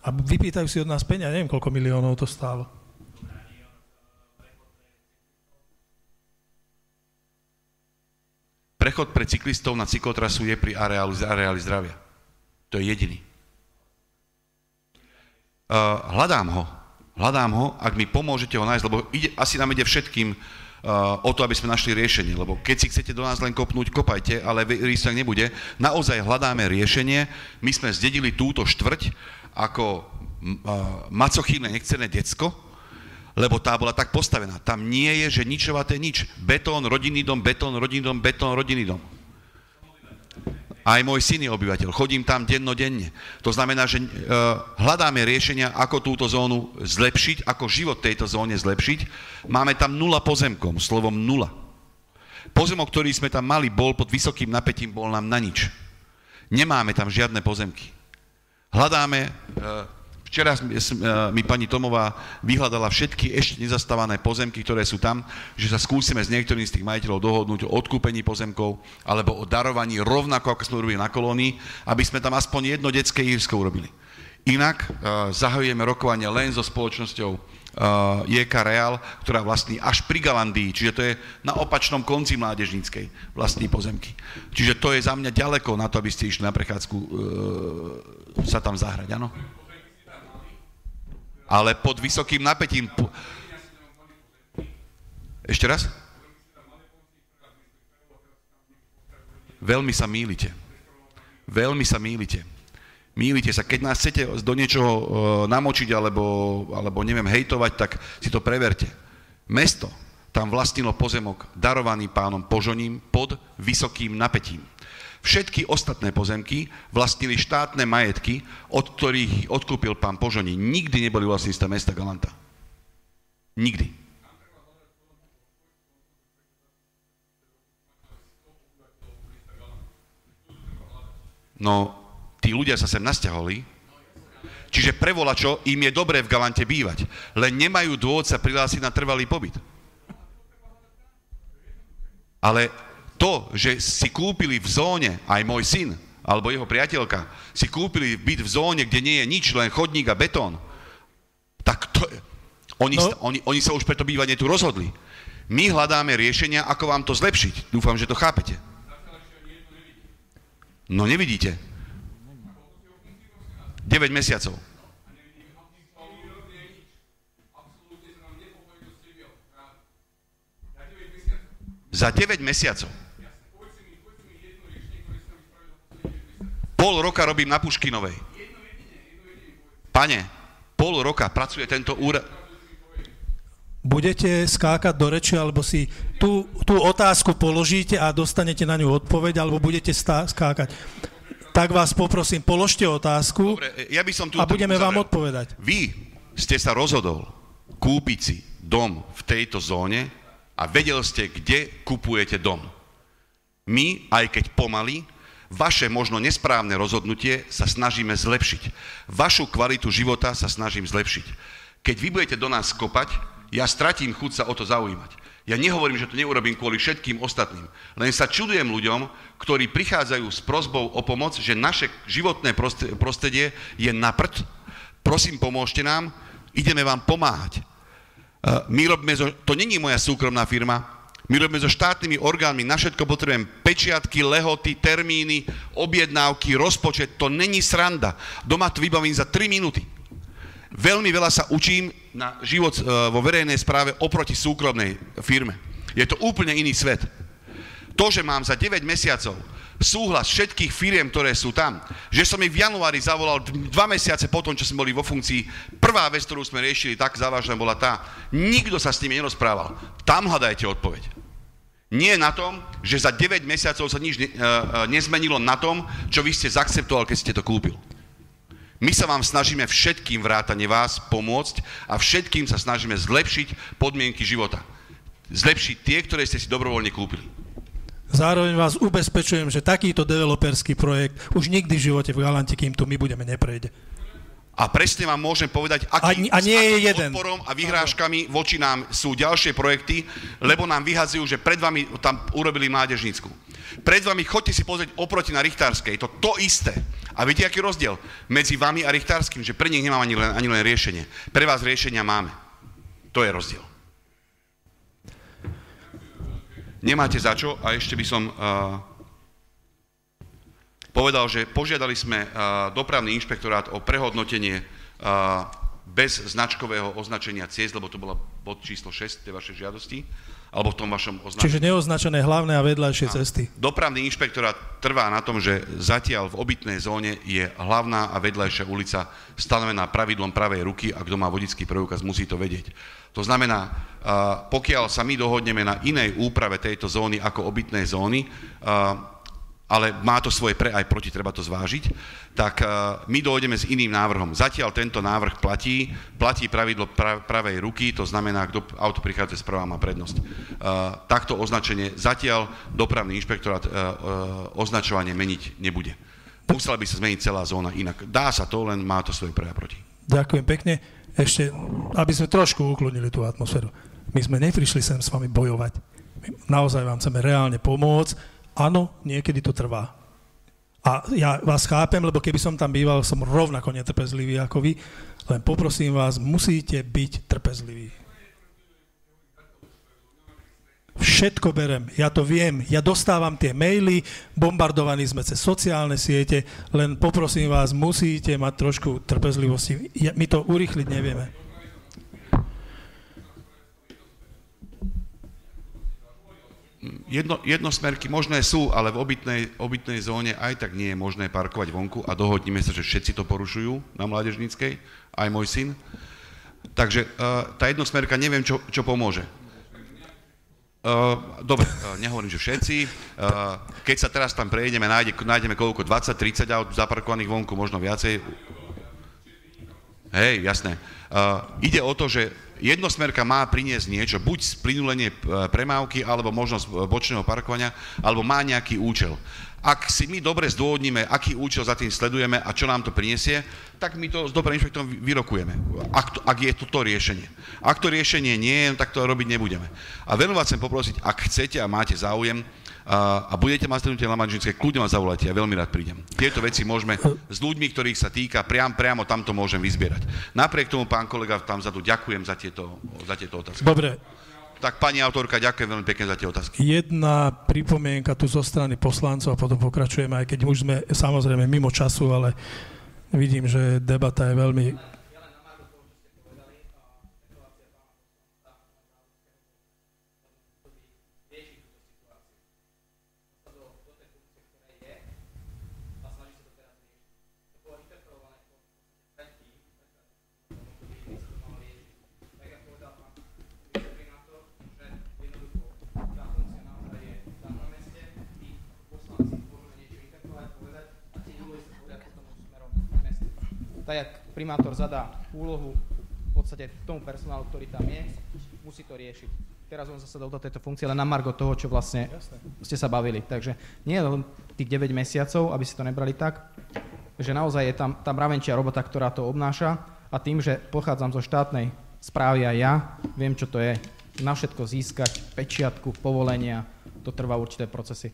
A vypýtajú si od nás peniaze, neviem, koľko miliónov to stálo. Prechod pre cyklistov na cyklotrasu je pri areáli zdravia. To je jediný. Hľadám ho, ak mi pomôžete ho nájsť, lebo asi nám ide všetkým o to, aby sme našli riešenie, lebo keď si chcete do nás len kopnúť, kopajte, ale tak nebude. Naozaj hľadáme riešenie, my sme zdedili túto štvrť ako macochívne nechcené decko, lebo tá bola tak postavená. Tam nie je, že ničovaté nič. Betón, rodinný dom, betón, rodinný dom, betón, rodinný dom. Aj môj syn je obyvateľ, chodím tam dennodenne. To znamená, že hľadáme riešenia, ako túto zónu zlepšiť, ako život tejto zóne zlepšiť. Máme tam 0 pozemkom, slovom 0. Pozemok, ktorý sme tam mali, bol pod vysokým napätím, bol nám na nič. Nemáme tam žiadne pozemky. Hľadáme, včera mi pani Tomová vyhľadala všetky ešte nezastávané pozemky, ktoré sú tam, že sa skúsime s niektorým z tých majiteľov dohodnúť o odkúpení pozemkov alebo o darovaní rovnako, ako sme urobili na kolónii, aby sme tam aspoň jedno detské ihrisko urobili. Inak zahajujeme rokovanie len so spoločnosťou JK Real, ktorá vlastní až pri Galandii, čiže to je na opačnom konci Mládežníckej vlastní pozemky. Čiže to je za mňa ďaleko na to, aby ste išli na prechádzku sa tam zahrať, áno? Ale pod vysokým napätím... Ešte raz? Veľmi sa mýlite. Veľmi sa mýlite. Mýlite sa. Keď nás chcete do niečoho namočiť alebo neviem, hejtovať, tak si to preverte. Mesto tam vlastnilo pozemok darovaný pánom Požoním pod vysokým napätím. Všetky ostatné pozemky vlastnili štátne majetky, od ktorých odkúpil pán Požoní. Nikdy neboli vlastníctva mesta Galanta. Nikdy. No, tí ľudia sa sem nasťahovali, čiže pre volačo im je dobré v Galante bývať, len nemajú dôvod sa prihlásiť na trvalý pobyt. Ale to, že si kúpili v zóne, aj môj syn, alebo jeho priateľka, si kúpili byt v zóne, kde nie je nič, len chodník a betón, tak to, oni sa už pre to bývanie tu rozhodli. My hľadáme riešenia, ako vám to zlepšiť. Dúfam, že to chápete. No nevidíte. 9 mesiacov. Za 9 mesiacov. Pol roka robím na Puškinovej. Pane, pol roka pracuje tento úrad. Budete skákať do reči, alebo si tú otázku položíte a dostanete na ňu odpoveď, alebo budete skákať. Tak vás poprosím, položte otázku. Dobre, ja by som a budeme vám odpovedať. Vy ste sa rozhodol kúpiť si dom v tejto zóne a vedel ste, kde kupujete dom. My, aj keď pomaly, vaše možno nesprávne rozhodnutie sa snažíme zlepšiť. Vašu kvalitu života sa snažím zlepšiť. Keď vy budete do nás kopať, ja stratím chuť sa o to zaujímať. Ja nehovorím, že to neurobím kvôli všetkým ostatným. Len sa čudujem ľuďom, ktorí prichádzajú s prosbou o pomoc, že naše životné prostredie je na prd. Prosím, pomôžte nám, ideme vám pomáhať. To není moja súkromná firma, my robíme so štátnymi orgánmi, na všetko potrebujem pečiatky, lehoty, termíny, objednávky, rozpočet, to není sranda. Doma to vybavím za 3 minúty. Veľmi veľa sa učím na život vo verejnej správe oproti súkromnej firme. Je to úplne iný svet. To, že mám za 9 mesiacov súhlas všetkých firiem, ktoré sú tam, že som ich v januári zavolal 2 mesiace potom, čo sme boli vo funkcii, prvá vec, ktorú sme riešili tak závažná, bola tá, nikto sa s nimi nerozprával. Tam hľadajte odpoveď. Nie na tom, že za 9 mesiacov sa nič nezmenilo na tom, čo vy ste zaakceptoval, keď ste to kúpil. My sa vám snažíme všetkým vrátane vás pomôcť a všetkým sa snažíme zlepšiť podmienky života. Zlepšiť tie, ktoré ste si dobrovoľne kúpili. Zároveň vás ubezpečujem, že takýto developerský projekt už nikdy v živote v Galante, kým tu my budeme, neprejde. A presne vám môžem povedať, akým odporom a vyhrážkami voči nám sú ďalšie projekty, lebo nám vyhadzujú, že pred vami tam urobili mládežnícku. Pred vami chodte si pozrieť oproti na Richtárskej, je to isté. A viete, aký rozdiel medzi vami a Richtárskym, že pre nich nemám ani len riešenie. Pre vás riešenia máme. To je rozdiel. Nemáte za čo a ešte by som povedal, že požiadali sme dopravný inšpektorát o prehodnotenie bez značkového označenia ciest, lebo to bola bod číslo 6 tej vašej žiadosti, alebo v tom vašom označení. Čiže neoznačené hlavné a vedľajšie cesty. Dopravný inšpektorát trvá na tom, že zatiaľ v obytnej zóne je hlavná a vedľajšia ulica stanovená pravidlom pravej ruky a kto má vodický preukaz, musí to vedieť. To znamená, pokiaľ sa my dohodneme na inej úprave tejto zóny ako obytnej zóny, ale má to svoje pre aj proti, treba to zvážiť, tak my dojdeme s iným návrhom. Zatiaľ tento návrh platí pravidlo pravej ruky, to znamená, kto auto prichádza sprava má prednosť. Takto označenie zatiaľ dopravný inšpektorát označovanie meniť nebude. Musela by sa zmeniť celá zóna inak. Dá sa to, len má to svoje pre a proti. Ďakujem pekne. Ešte, aby sme trošku uklonili tú atmosféru. My sme neprišli sem s vami bojovať. My naozaj vám chceme reálne pomôcť. Áno, niekedy to trvá. A ja vás chápem, lebo keby som tam býval, som rovnako netrpezlivý ako vy, len poprosím vás, musíte byť trpezliví. Všetko berem, ja to viem, ja dostávam tie maily, bombardovaní sme cez sociálne siete, len poprosím vás, musíte mať trošku trpezlivosti. My to urýchliť nevieme. Jednosmerky možné sú, ale v obytnej zóne aj tak nie je možné parkovať vonku a dohodníme sa, že všetci to porušujú na Mládežníckej, aj môj syn. Takže tá jednosmerka neviem, čo pomôže. Dobre, nehovorím, že všetci. Keď sa teraz tam prejdeme, nájdeme koľko? 20-30 aut zaparkovaných vonku, možno viacej. Hej, jasné. Ide o to, že jednosmerka má priniesť niečo, buď splynulenie premávky, alebo možnosť bočného parkovania, alebo má nejaký účel. Ak si my dobre zdôvodníme, aký účel za tým sledujeme a čo nám to prinesie, tak my to s dopravným inšpektorom vyrokujeme, ak je to riešenie. Ak to riešenie nie je, tak to robiť nebudeme. A veľmi vás chcem poprosiť, ak chcete a máte záujem, a budete mať stretnutie na Mládežníckej, kľudne ma zavolajte, ja veľmi rád prídem. Tieto veci môžeme s ľuďmi, ktorých sa týka, priamo tamto môžem vyzbierať. Napriek tomu, pán kolega tam vzadu, ďakujem za tieto otázky. Dobre. Tak pani autorka, ďakujem veľmi pekne za tie otázky. Jedna pripomienka tu zo strany poslancov a potom pokračujeme, aj keď už sme samozrejme mimo času, ale vidím, že debata je veľmi... Tak, jak primátor zadá úlohu v podstate tomu personálu, ktorý tam je, musí to riešiť. Teraz on zasadol do tejto funkcie len na margo toho, čo vlastne ste sa bavili. Takže nie len tých 9 mesiacov, aby si to nebrali tak, že naozaj je tam tá mravenčia robota, ktorá to obnáša a tým, že pochádzam zo štátnej správy aj ja, viem, čo to je na všetko získať, pečiatku, povolenia, to trvá určité procesy.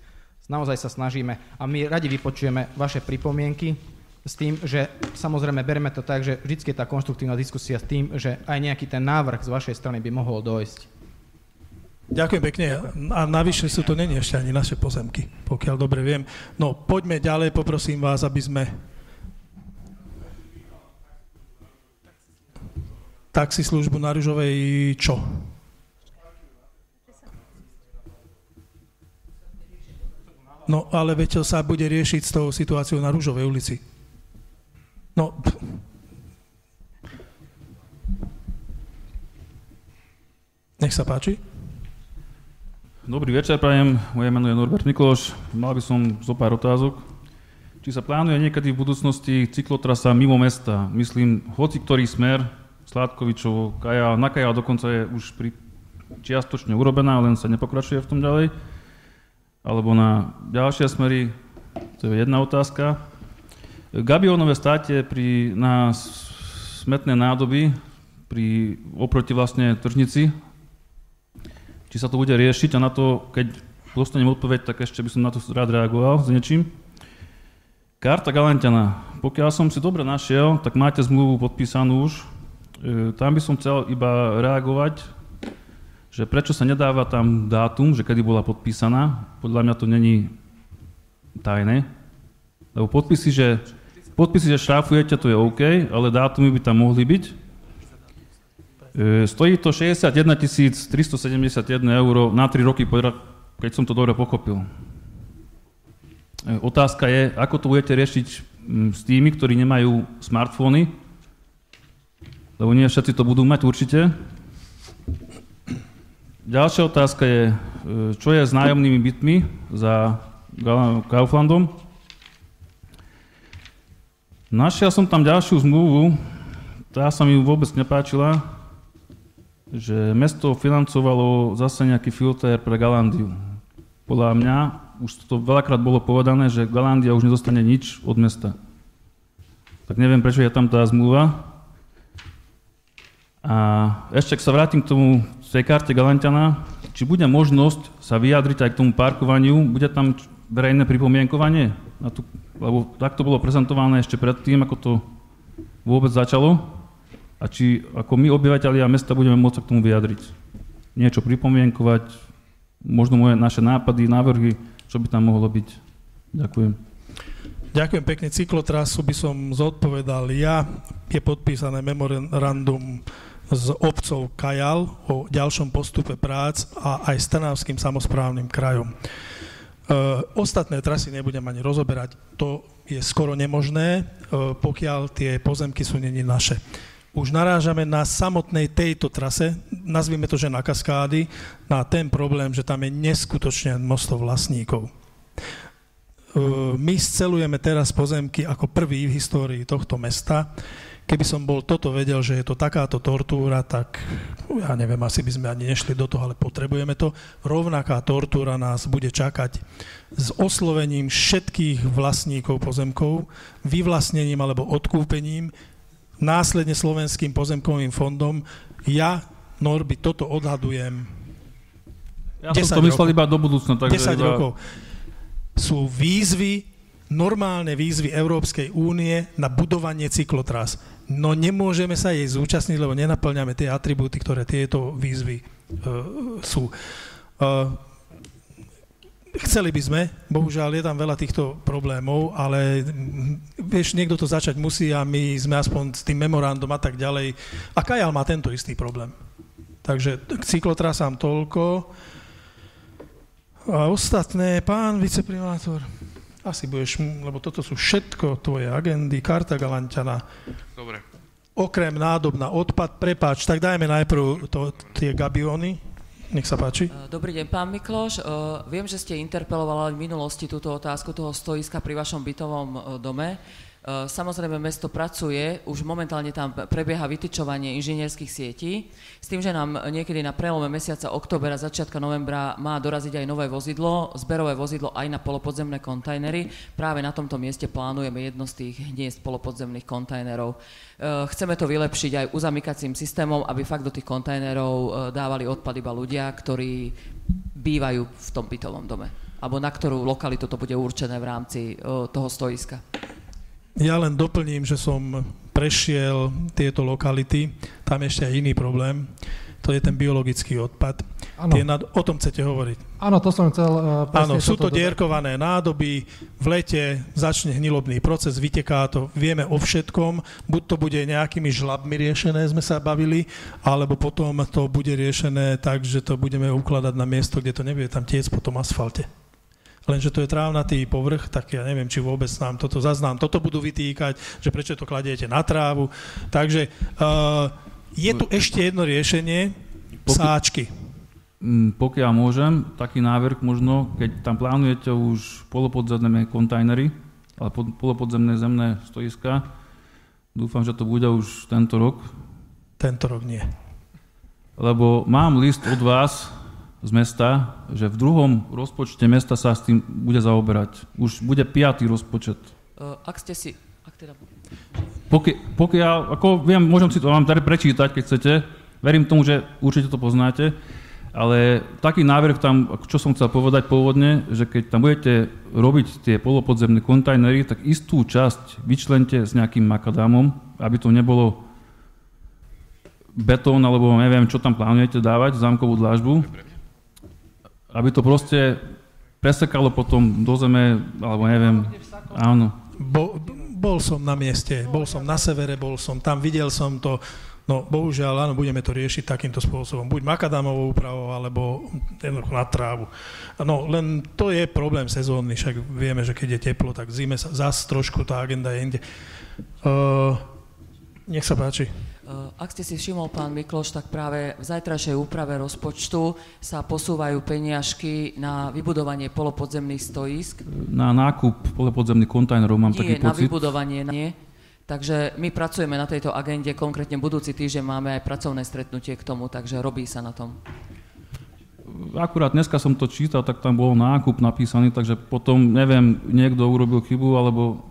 Naozaj sa snažíme a my radi vypočujeme vaše pripomienky, s tým, že samozrejme bereme to tak, že vždy je tá konštruktívna diskusia s tým, že aj nejaký ten návrh z vašej strany by mohol dojsť. Ďakujem pekne. A navyše sú to není ešte ani naše pozemky, pokiaľ dobre viem. No, poďme ďalej, poprosím vás, aby sme... Taxislužbu na Ružovej čo? No, ale veď to sa bude riešiť s tou situáciou na Ružovej ulici. No... Nech sa páči. Dobrý večer, prajem. Moje meno je Norbert Mikloš. Mal by som zo pár otázok. Či sa plánuje niekedy v budúcnosti cyklotrasa mimo mesta? Myslím, hoci ktorý smer, Sládkovičovo, Kajál, na Kajál dokonca je už čiastočne urobená, len sa nepokračuje v tom ďalej. Alebo na ďalšie smery, to je jedna otázka. Gabionové státe na smetné nádoby oproti vlastne tržnici. Či sa to bude riešiť a na to, keď dostanem odpoveď, tak ešte by som na to rád reagoval s niečím. Karta Galantana. Pokiaľ som si dobre našiel, tak máte zmluvu podpísanú už. Tam by som chcel iba reagovať, že prečo sa nedáva tam dátum, že kedy bola podpísaná. Podľa mňa to není tajné. Lebo podpisy, že šráfujete, to je OK, ale dátumy by tam mohli byť. Stojí to 61 371 eur na 3 roky, keď som to dobre pochopil. Otázka je, ako to budete riešiť s tými, ktorí nemajú smartfóny, lebo nie všetci to budú mať určite. Ďalšia otázka je, čo je s nájomnými bytmi za Kauflandom. Našiel som tam ďalšiu zmluvu, tá sa mi vôbec nepáčila, že mesto financovalo zase nejaký filter pre Galandiu. Podľa mňa, už to veľakrát bolo povedané, že Galandia už nedostane nič od mesta. Tak neviem, prečo je tam tá zmluva. A ešte, ak sa vrátim k tomu, tej karte Galantana, či bude možnosť sa vyjadriť aj k tomu parkovaniu, bude tam verejné pripomienkovanie? Lebo tak to bolo prezentované ešte predtým, ako to vôbec začalo. A či ako my, obyvateľia mesta, budeme môcť sa k tomu vyjadriť. Niečo pripomienkovať, možno naše nápady, návrhy, čo by tam mohlo byť. Ďakujem. Ďakujem pekne. Cyklotrasu by som zodpovedal ja. Je podpísané memorandum s obcov Kajal o ďalšom postupe prác a aj s Trnavským samosprávnym krajom. Ostatné trasy nebudem ani rozoberať. To je skoro nemožné, pokiaľ tie pozemky sú neni naše. Už narážame na samotnej tejto trase, nazvime to, že na Kaskády, na ten problém, že tam je neskutočne množstvo vlastníkov. My scelujeme teraz pozemky ako prvý v histórii tohto mesta. Keby som bol toto vedel, že je to takáto tortúra, tak ja neviem, asi by sme ani nešli do toho, ale potrebujeme to. Rovnaká tortúra nás bude čakať s oslovením všetkých vlastníkov pozemkov, vyvlastnením alebo odkúpením, následne Slovenským pozemkovým fondom. Ja, Norby, toto odhadujem. Ja som to myslel iba do budúcna. 10 rokov. Sú výzvy, normálne výzvy Európskej únie na budovanie cyklotras. No nemôžeme sa jej zúčastniť, lebo nenaplňame tie atribúty, ktoré tieto výzvy sú. Chceli by sme, bohužiaľ je tam veľa týchto problémov, ale vieš, niekto to začať musí a my sme aspoň s tým memorandum a tak ďalej. A Kajal má tento istý problém. Takže k cyklotrasám toľko. A ostatné, pán viceprimátor, asi budeš, lebo toto sú všetko tvoje agendy, karta Galantana. Dobre. Okrem nádob na odpad, prepáč, tak dajme najprv tie gabióny. Nech sa páči. Dobrý deň, pán Mikloš. Viem, že ste interpelovali v minulosti túto otázku toho stoiska pri vašom bytovom dome. Samozrejme, mesto pracuje, už momentálne tam prebieha vytyčovanie inžinierských sietí, s tým, že nám niekedy na prelome mesiaca októbera, začiatka novembra má doraziť aj nové vozidlo, zberové vozidlo aj na polopodzemné kontajnery. Práve na tomto mieste plánujeme jedno z tých hniezd polopodzemných kontajnerov. Chceme to vylepšiť aj uzamykacím systémom, aby fakt do tých kontajnerov dávali odpad iba ľudia, ktorí bývajú v tom bytovom dome. Alebo na ktorú lokalitu to bude určené v rámci toho stoiska. Ja len doplním, že som prešiel tieto lokality, tam ešte aj iný problém, to je ten biologický odpad. O tom chcete hovoriť? Áno, to som chcel presne. Áno, sú to dierkované nádoby, v lete začne hnilobný proces, vyteká to, vieme o všetkom, buď to bude nejakými žlabmi riešené, sme sa bavili, alebo potom to bude riešené tak, že to budeme ukladať na miesto, kde to nebude tam tiec po tom asfalte. lenže to je trávnatý povrch, tak ja neviem, či vôbec nám toto zaznám. Toto budú vytýkať, že prečo to kladiete na trávu. Takže je tu ešte jedno riešenie, sáčky. Pokiaľ môžem, taký návrh možno, keď tam plánujete už polopodzemné kontajnery, ale polopodzemné zemné stoiska, dúfam, že to bude už tento rok. Tento rok nie. Lebo mám list od vás z mesta, že v druhom rozpočte mesta sa s tým bude zaoberať. Už bude 5. rozpočet. Ak ste si... Ak teda... Pokiaľ, ako viem, môžem si to vám tady prečítať, keď chcete. Verím tomu, že určite to poznáte. Ale taký návrh tam, čo som chcel povedať pôvodne, že keď tam budete robiť tie polopodzemné kontajnery, tak istú časť vyčlente s nejakým makadámom, aby to nebolo betón, alebo neviem, čo tam plánujete dávať, zámkovú dlážbu, aby to proste presekalo potom do zeme, alebo neviem, áno. Bol som na mieste, bol som na severe, bol som tam, videl som to, no bohužiaľ, áno, budeme to riešiť takýmto spôsobom, buď makadámovou úpravou, alebo jednoducho na trávu. No, len to je problém sezónny, však vieme, že keď je teplo, tak v zime sa zase trošku tá agenda je inde. Nech sa páči. Ak ste si všimol, pán Mikloš, tak práve v zajtrajšej úprave rozpočtu sa posúvajú peniažky na vybudovanie polopodzemných stoísk. Na nákup polopodzemných kontajnerov mám taký pocit. Nie, na vybudovanie nie. Takže my pracujeme na tejto agende, konkrétne budúci týždeň máme aj pracovné stretnutie k tomu, takže robí sa na tom. Akurát dneska som to čítal, tak tam bol nákup napísaný, takže potom, neviem, niekto urobil chybu, alebo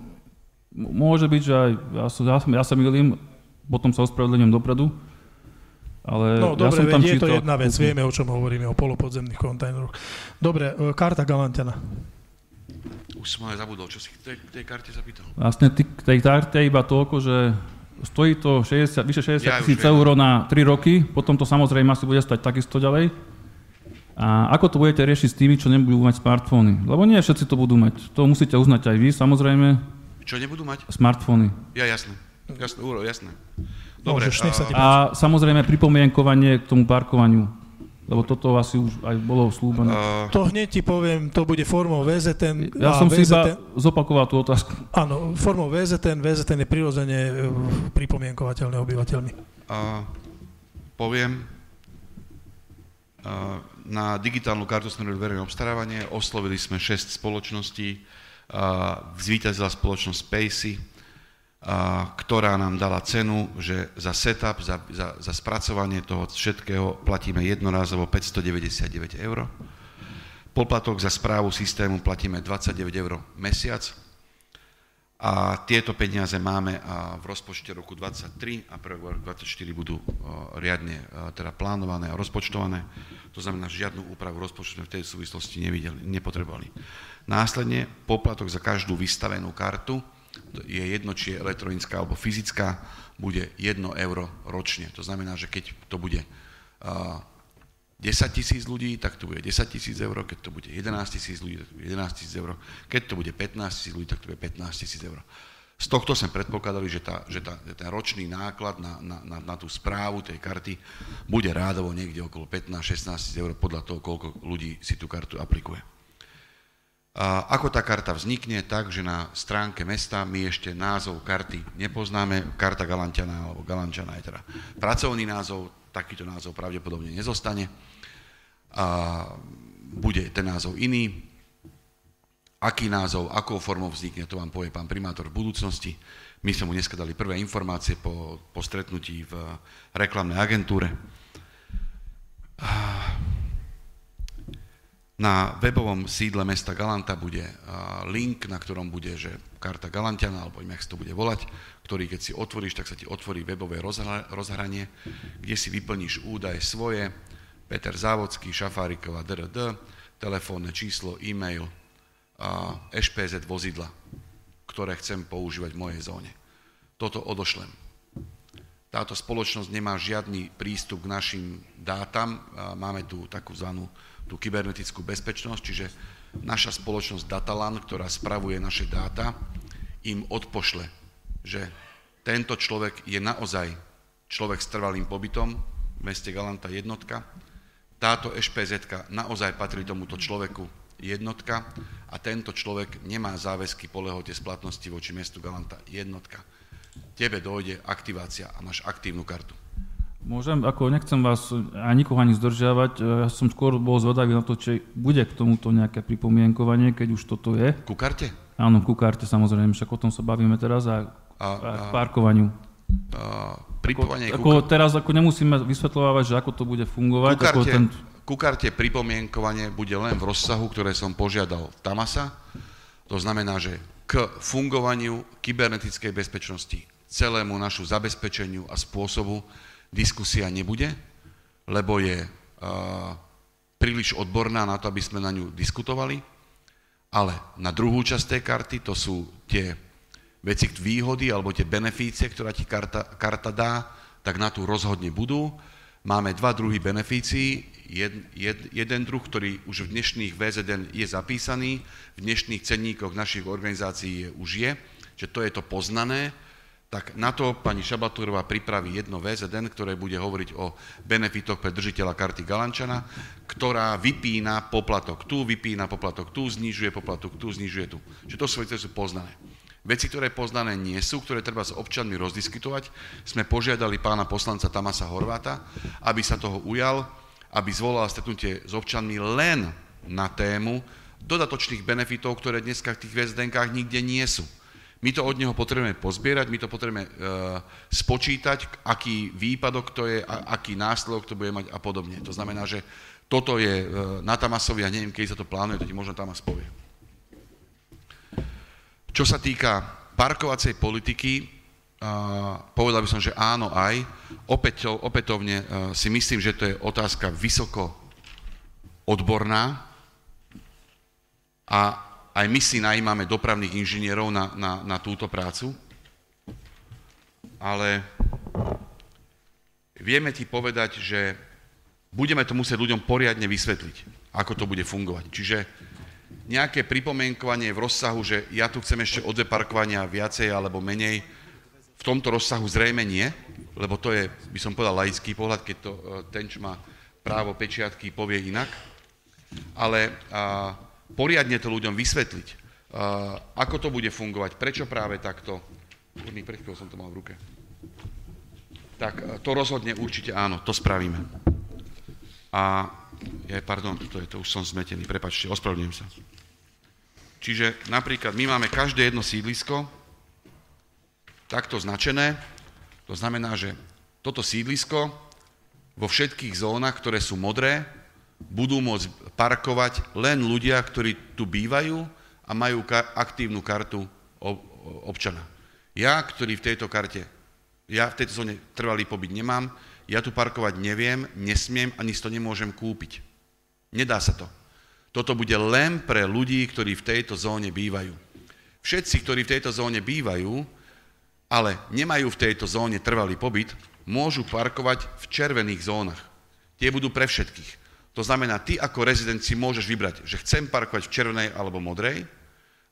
môže byť, že aj ja sa mýlim, potom sa ospravedlňujem dopredu, ale no, ja dobre, som tam je čítal... to jedna vec, vieme, o čom hovoríme, o polopodzemných kontajneroch. Dobre, karta Galantana. Už som aj zabudol, čo si k tej karte zapýtal. Vlastne k tej karte iba toľko, že stojí to vyše 60 000 eur na 3 roky, potom to samozrejme asi bude stať takisto ďalej. A ako to budete riešiť s tými, čo nebudú mať smartfóny? Lebo nie všetci to budú mať. To musíte uznať aj vy, samozrejme. Čo nebudú mať? Smartfóny. Ja, jasné. Jasné. Dobre. A samozrejme pripomienkovanie k tomu parkovaniu. Lebo toto asi už aj bolo slúbené. To hneď ti poviem, to bude formou VZN. Ja som si iba zopakoval tú otázku. Áno, formou VZN. VZN je prirodzene pripomienkovateľné obyvateľmi. Poviem, na digitálnu kartu sme robili verejné obstarávanie, oslovili sme 6 spoločností, zvíťazila spoločnosť Spacey, ktorá nám dala cenu, že za setup, za spracovanie toho všetkého platíme jednorázovo 599 €. Poplatok za správu systému platíme 29 € mesiac. A tieto peniaze máme v rozpočte roku 2023 a pre rok 2024 budú riadne teda plánované a rozpočtované. To znamená, že žiadnu úpravu rozpočtu v tej súvislosti nepotrebovali. Následne poplatok za každú vystavenú kartu, je jedno, či je elektronická alebo fyzická, bude 1 € ročne. To znamená, že keď to bude 10 000 ľudí, tak to bude 10 000 €, keď to bude 11 000 ľudí, tak to bude 11 000 €, keď to bude 15 000 ľudí, tak to bude 15 000 €. Z tohto sme predpokladali, že ten ročný náklad na tú správu tej karty bude rádovo niekde okolo 15-16 000 € podľa toho, koľko ľudí si tú kartu aplikuje. Ako tá karta vznikne? Tak, že na stránke mesta my ešte názov karty nepoznáme. Karta Galantana alebo Galančana je teda pracovný názov, takýto názov pravdepodobne nezostane. Bude ten názov iný. Aký názov, akou formou vznikne, to vám povie pán primátor v budúcnosti. My sme mu dneska dali prvé informácie po stretnutí v reklamnej agentúre. Na webovom sídle mesta Galanta bude link, na ktorom bude, že karta Galantana, alebo im, jak sa to bude volať, ktorý keď si otvoríš, tak sa ti otvorí webové rozhranie, kde si vyplníš údaje svoje, Peter Závodský, Šafáriková, DRD, telefónne číslo, e-mail, ŠPZ vozidla, ktoré chcem používať v mojej zóne. Toto odošlem. Táto spoločnosť nemá žiadny prístup k našim dátam, máme tu takú zvanú tú kybernetickú bezpečnosť, čiže naša spoločnosť Datalan, ktorá spravuje naše dáta, im odpošle, že tento človek je naozaj človek s trvalým pobytom v meste Galanta jednotka, táto ŠPZ-ka naozaj patrí tomuto človeku, jednotka a tento človek nemá záväzky po lehote splatnosti voči mestu Galanta, jednotka. Tebe dojde aktivácia a máš aktívnu kartu. Môžem, ako nechcem vás a nikoho ani zdržiavať, ja som skôr bol zvedavý na to, či bude k tomuto nejaké pripomienkovanie, keď už toto je. Ku karte? Áno, ku karte samozrejme, však o tom sa bavíme teraz a k parkovaniu. Teraz ako nemusíme vysvetľovať, že ako to bude fungovať. Ku karte pripomienkovanie bude len v rozsahu, ktoré som požiadal Tamasa. To znamená, že k fungovaniu kybernetickej bezpečnosti, celému našu zabezpečeniu a spôsobu diskusia nebude, lebo je príliš odborná na to, aby sme na ňu diskutovali, ale na druhú časť tej karty, to sú tie veci, výhody alebo tie benefície, ktorá ti karta dá, tak na tú rozhodne budú. Máme dva druhy benefícií, jeden druh, ktorý už v dnešných VZN je zapísaný, v dnešných cenníkoch našich organizácií už je, že to je to poznané, tak na to pani Šabaturová pripraví jedno VZN, ktoré bude hovoriť o benefitoch pre držiteľa karty Galančana, ktorá vypína poplatok tu, znižuje poplatok tu, znižuje tu. Čiže to sú veci, ktoré sú poznané. Veci, ktoré poznané nie sú, ktoré treba s občanmi rozdiskutovať, sme požiadali pána poslanca Tamasa Horváta, aby sa toho ujal, aby zvolal stretnutie s občanmi len na tému dodatočných benefitov, ktoré dneska v tých VZN-kách nikde nie sú. My to od neho potrebujeme pozbierať, my to potrebujeme spočítať, aký výpadok to je, aký následok to bude mať a podobne. To znamená, že toto je na Tamasovi, ja neviem, keď sa to plánuje, to ti možno Tamas povie. Čo sa týka parkovacej politiky, povedal by som, že áno aj. Opätovne si myslím, že to je otázka vysoko odborná a aj my si najímame dopravných inžinierov na túto prácu, ale vieme ti povedať, že budeme to musieť ľuďom poriadne vysvetliť, ako to bude fungovať. Čiže nejaké pripomienkovanie v rozsahu, že ja tu chcem ešte o 2 parkovania viacej alebo menej, v tomto rozsahu zrejme nie, lebo to je, by som povedal, laický pohľad, keď to ten, čo má právo pečiatky, povie inak. Ale poriadne to ľuďom vysvetliť, ako to bude fungovať, prečo práve takto. Pred chvíľou som to mal v ruke. Tak to rozhodne určite áno, to spravíme. A pardon, to už som zmetený, prepáčte, ospravedlňujem sa. Čiže napríklad my máme každé jedno sídlisko takto značené, to znamená, že toto sídlisko vo všetkých zónach, ktoré sú modré, budú môcť parkovať len ľudia, ktorí tu bývajú a majú aktívnu kartu občana. Ja, ktorý v tejto zóne trvalý pobyt nemám, ja tu parkovať neviem, nesmiem, ani si to nemôžem kúpiť. Nedá sa to. Toto bude len pre ľudí, ktorí v tejto zóne bývajú. Všetci, ktorí v tejto zóne bývajú, ale nemajú v tejto zóne trvalý pobyt, môžu parkovať v červených zónach. Tie budú pre všetkých. To znamená, ty ako rezident si môžeš vybrať, že chcem parkovať v červenej alebo modrej,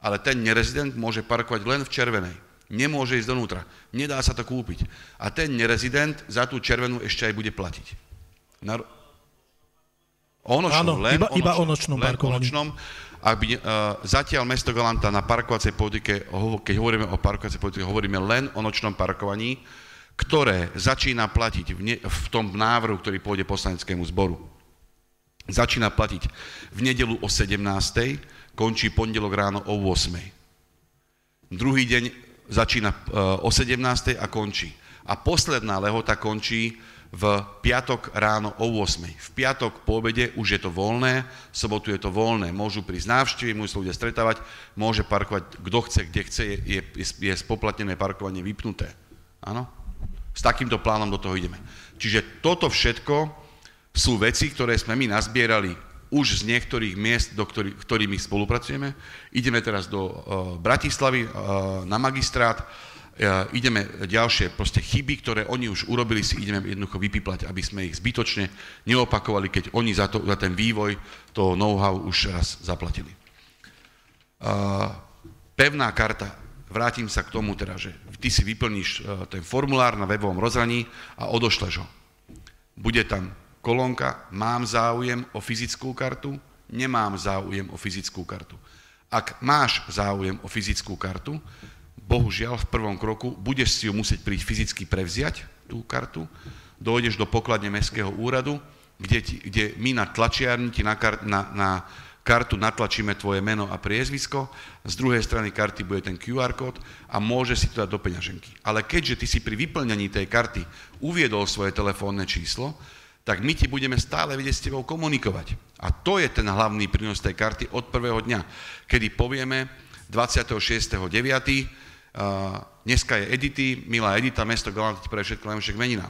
ale ten nerezident môže parkovať len v červenej. Nemôže ísť donútra. Nedá sa to kúpiť. A ten nerezident za tú červenú ešte aj bude platiť. Iba o nočnom parkovaní. Zatiaľ mesto Galanta na parkovacej politike, keď hovoríme o parkovacej politike, hovoríme len o nočnom parkovaní, ktoré začína platiť v tom návrhu, ktorý pôjde poslaneckému zboru. Začína platiť v nedeľu o 17. končí pondelok ráno o 8. Druhý deň začína o 17. a končí. A posledná lehota končí v piatok ráno o 8. V piatok po obede už je to voľné, v sobotu je to voľné. Môžu prísť návštevy, môžu sa ľudia stretávať, môže parkovať kto chce, kde chce, je spoplatnené parkovanie vypnuté. Áno? S takýmto plánom do toho ideme. Čiže toto všetko sú veci, ktoré sme my nazbierali už z niektorých miest, ktorými spolupracujeme. Ideme teraz do Bratislavy na magistrát, ideme ďalšie proste chyby, ktoré oni už urobili, si ideme jednoducho vypiplať, aby sme ich zbytočne neopakovali, keď oni za ten vývoj toho know-how už raz zaplatili. Pevná karta. Vrátim sa k tomu teda, že ty si vyplníš ten formulár na webovom rozhraní a odošleš ho. Bude tam kolónka, mám záujem o fyzickú kartu, nemám záujem o fyzickú kartu. Ak máš záujem o fyzickú kartu, bohužiaľ v prvom kroku budeš si ju musieť prísť fyzicky prevziať, tú kartu, dojdeš do pokladne mestského úradu, kde my na tlačiarni ti na kartu natlačíme tvoje meno a priezvisko, z druhej strany karty bude ten QR kód a môžeš si to dať do peňaženky. Ale keďže ty si pri vyplňaní tej karty uviedol svoje telefónne číslo, tak my ti budeme stále vedieť s tebou komunikovať. A to je ten hlavný prínos tej karty od prvého dňa, kedy povieme 26.9. Dneska je Edity, milá Edita, mesto Galant ti pre všetko najlepšie k meninám.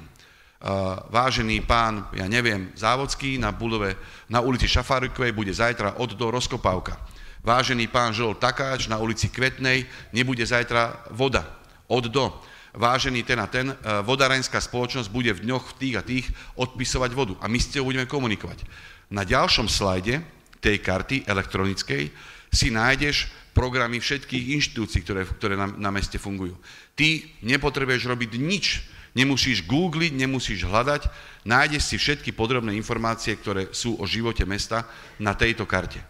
Vážený pán, ja neviem, Závodský na budove na ulici Šafárikovej bude zajtra od do rozkopávka. Vážený pán Žol Takáč na ulici Kvetnej nebude zajtra voda od do. Vážený ten a ten, vodárenská spoločnosť bude v dňoch tých a tých odpisovať vodu a my s tebou budeme komunikovať. Na ďalšom slajde tej karty elektronickej si nájdeš programy všetkých inštitúcií, ktoré na meste fungujú. Ty nepotrebuješ robiť nič, nemusíš googliť, nemusíš hľadať, nájdeš si všetky podrobné informácie, ktoré sú o živote mesta na tejto karte.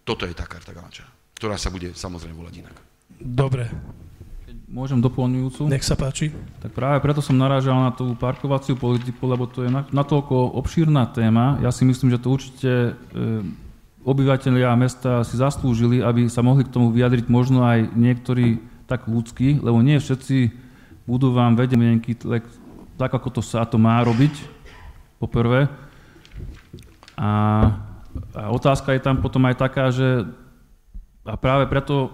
Toto je tá karta Galanča, ktorá sa bude samozrejme volať inak. Dobre. Môžem doplňujúcu? Nech sa páči. Tak práve preto som narážal na tú parkovaciu politiku, lebo to je natoľko obšírna téma. Ja si myslím, že to určite obyvatelia mesta si zaslúžili, aby sa mohli k tomu vyjadriť možno aj niektorí tak ľudskí, lebo nie všetci budú vám vedieť mienky tak, ako sa to má robiť, poprvé. A otázka je tam potom aj taká, že a práve preto,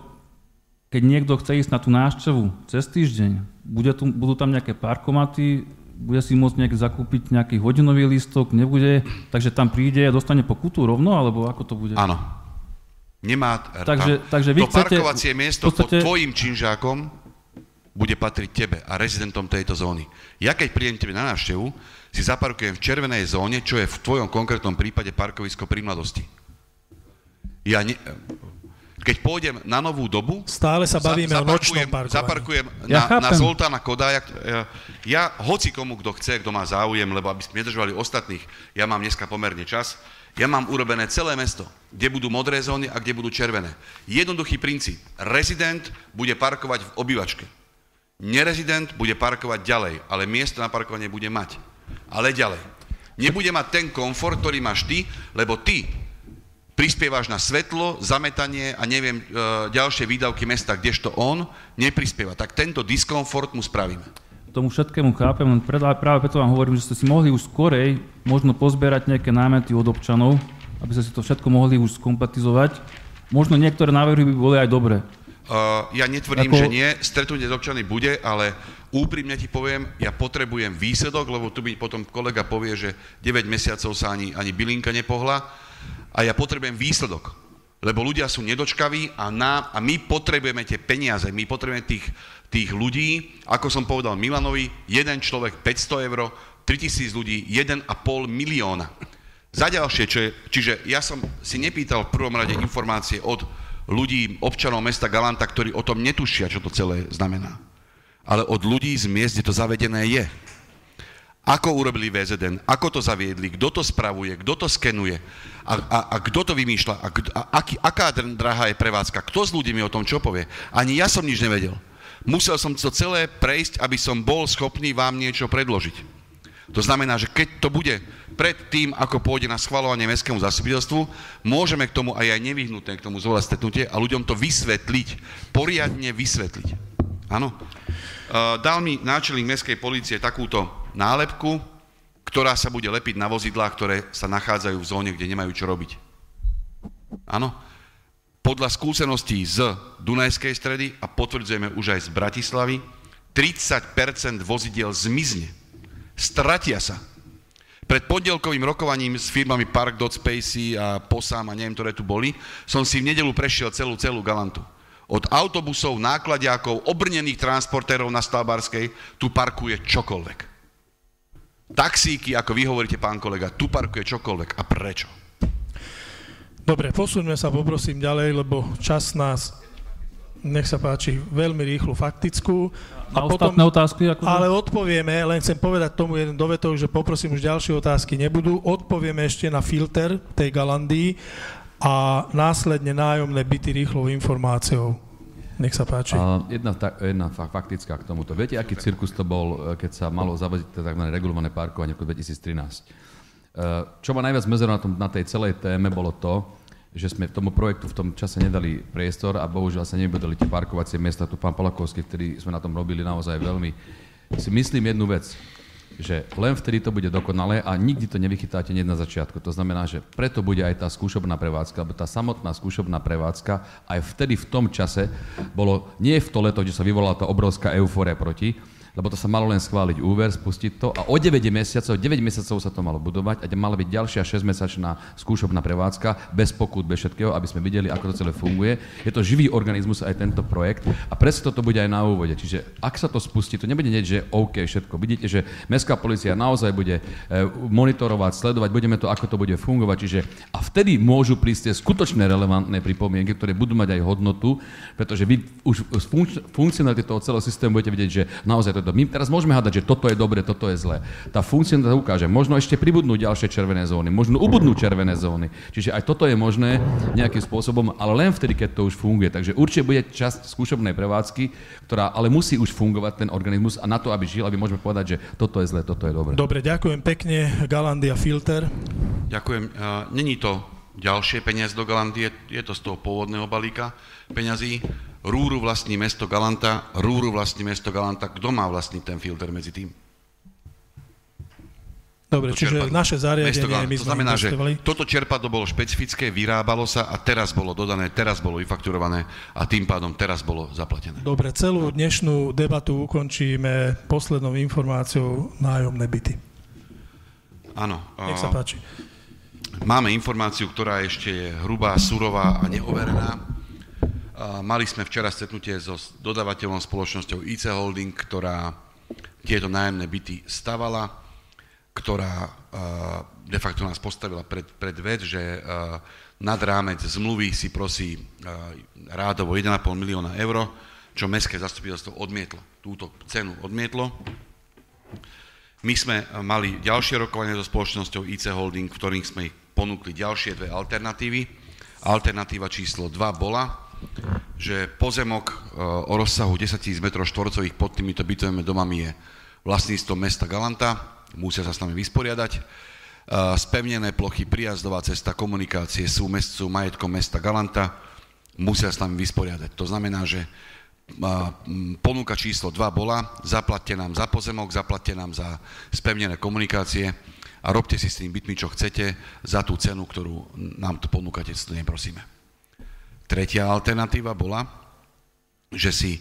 keď niekto chce ísť na tú návštevu cez týždeň, budú tam nejaké parkomaty, bude si môcť zakúpiť nejaký hodinový lístok, nebude, takže tam príde a dostane pokutu rovno, alebo ako to bude? Áno. Nemá takže vy to parkovacie miesto pod tvojim činžákom bude patriť tebe a rezidentom tejto zóny. Ja keď prídem tebe na návštevu, si zaparkujem v červenej zóne, čo je v tvojom konkrétnom prípade parkovisko pri Mladosti. Keď pôjdem na Novú dobu, stále sa bavíme o nočnom parkovaní. Zaparkujem na Zoltána Kodája. Ja hoci komu, kto chce, kto má záujem, lebo aby sme nedržovali ostatných, ja mám dneska pomerne čas, ja mám urobené celé mesto, kde budú modré zóny a kde budú červené. Jednoduchý princíp. Rezident bude parkovať v obývačke. Nerezident bude parkovať ďalej, ale miesto na parkovanie bude mať. Ale ďalej. Nebude mať ten komfort, ktorý máš ty, lebo ty prispievaš na svetlo, zametanie a neviem, ďalšie výdavky mesta, kdežto on neprispieva. Tak tento diskomfort mu spravíme. Tomu všetkému chápem, len práve preto vám hovorím, že ste si mohli už skorej možno pozbierať nejaké námety od občanov, aby ste si to všetko mohli už skompletizovať. Možno niektoré návrhy by boli aj dobré. Ja netvrdím, že nie, stretnutie s občanmi bude, ale úprimne ti poviem, ja potrebujem výsledok, lebo tu by potom kolega povie, že 9 mesiacov sa ani bylinka nepohla. A ja potrebujem výsledok, lebo ľudia sú nedočkaví a my potrebujeme tie peniaze, my potrebujeme tých ľudí, ako som povedal Milanovi, jeden človek 500 eur, 3000 ľudí, 1,5 milióna. Za ďalšie, čiže ja som si nepýtal v prvom rade informácie od ľudí, občanov mesta Galanta, ktorí o tom netušia, čo to celé znamená, ale od ľudí z miest, kde to zavedené je. Ako urobili VZN, ako to zaviedli, kto to spravuje, kto to skenuje a kto to vymýšľa, aká drahá je prevádzka, kto s ľuďmi o tom čo povie. Ani ja som nič nevedel. Musel som to celé prejsť, aby som bol schopný vám niečo predložiť. To znamená, že keď to bude pred tým, ako pôjde na schvaľovanie mestskému zastupiteľstvu, môžeme k tomu aj nevyhnutné k tomu zvolať stretnutie a ľuďom to vysvetliť, poriadne vysvetliť. Áno. Dal mi náčelník mestskej polície takúto nálepku, ktorá sa bude lepiť na vozidlá, ktoré sa nachádzajú v zóne, kde nemajú čo robiť. Áno. Podľa skúseností z Dunajskej Stredy a potvrdzujeme už aj z Bratislavy, 30% vozidiel zmizne. Stratia sa. Pred pondelkovým rokovaním s firmami Park Dot Spacey a Posam a neviem, ktoré tu boli, som si v nedeľu prešiel celú Galantu. Od autobusov, nákladiakov, obrnených transportérov na Stalbarskej, tu parkuje čokoľvek. Taxíky, ako vy hovoríte, pán kolega, tu parkuje čokoľvek. A prečo? Dobre, posuňme sa, poprosím ďalej, lebo čas nás Nech sa páči, veľmi rýchlu faktickú. A ostatné otázky? Ale odpovieme, len chcem povedať tomu jeden dovetok, že poprosím, už ďalšie otázky nebudú. Odpovieme ešte na filter tej Galandii a následne nájomné byty rýchlou informáciou. Nech sa páči. Jedna faktická k tomuto. Viete, aký cirkus to bol, keď sa malo zavadiť tzv. Regulované parkovanie v roku 2013? Čo ma najviac mrzelo na tej celej téme, bolo to, že sme tomu projektu v tom čase nedali priestor a bohužiaľ sa nevybudali tie parkovacie miesta. Tu pán Polakovský, ktorý sme na tom robili naozaj veľmi. Si myslím jednu vec, že len vtedy to bude dokonalé a nikdy to nevychytáte hneď na začiatku. To znamená, že preto bude aj tá skúšobná prevádzka, lebo tá samotná skúšobná prevádzka aj vtedy v tom čase bolo nie v to leto, kde sa vyvolala tá obrovská eufória proti, lebo to sa malo len schváliť úver, spustiť to a o 9 mesiacov sa to malo budovať a mala byť ďalšia 6-mesačná skúšobná prevádzka, bez pokút, bez všetkého, aby sme videli, ako to celé funguje. Je to živý organizmus aj tento projekt a presne toto bude aj na úvode. Čiže ak sa to spustí, to nebude nieť, že OK, všetko. Vidíte, že mestská polícia naozaj bude monitorovať, sledovať, budeme to, ako to bude fungovať. Čiže a vtedy môžu prísť tie skutočné relevantné pripomienky, ktoré budú mať aj hodnotu, pretože vy už z funkcionality toho celého systému budete vidieť, že naozaj my teraz môžeme hádať, že toto je dobre, toto je zlé. Tá funkcionalita ukáže. Možno ešte pribudnú ďalšie červené zóny, možno ubudnú červené zóny. Čiže aj toto je možné nejakým spôsobom, ale len vtedy, keď to už funguje. Takže určite bude časť skúšobnej prevádzky, ktorá ale musí už fungovať ten organizmus a na to, aby žil, aby môžeme povedať, že toto je zlé, toto je dobre. Dobre, ďakujem pekne. Galandia Filter. Ďakujem. Není to ďalšie peniaze do Galandie, je to z toho pôvodného balíka peňazí. Rúru vlastní mesto Galanta, Kto má vlastniť ten filter medzi tým? Dobre, čiže naše zariadenie my sme investovali. To znamená, že toto čerpadlo bolo špecifické, vyrábalo sa a teraz bolo dodané, teraz bolo vyfakturované a tým pádom teraz bolo zaplatené. Dobre, celú dnešnú debatu ukončíme poslednou informáciou nájomné byty. Áno. Nech sa páči. Máme informáciu, ktorá ešte je hrubá, surová a neoverená. Mali sme včera stretnutie so dodávateľom spoločnosťou IC Holding, ktorá tieto nájomné byty stavala, ktorá de facto nás postavila pred vec, že nad rámec zmluvy si prosí rádovo 1,5 milióna eur, čo mestské zastupiteľstvo odmietlo. Túto cenu odmietlo. My sme mali ďalšie rokovanie so spoločnosťou IC Holding, v ktorých sme ich ponúkli ďalšie dve alternatívy. Alternatíva číslo 2 bola, že pozemok o rozsahu 10 000 m2 pod týmito bytovými domami je vlastníctvom mesta Galanta, musia sa s nami vysporiadať. Spevnené plochy, prijazdová cesta, komunikácie sú majetkom mesta Galanta, musia s nami vysporiadať. To znamená, že ponuka číslo 2 bola, zaplatte nám za pozemok, zaplatte nám za spevnené komunikácie a robte si s tým bytmi, čo chcete, za tú cenu, ktorú nám to ponúkate, to neprosíme. Tretia alternatíva bola, že si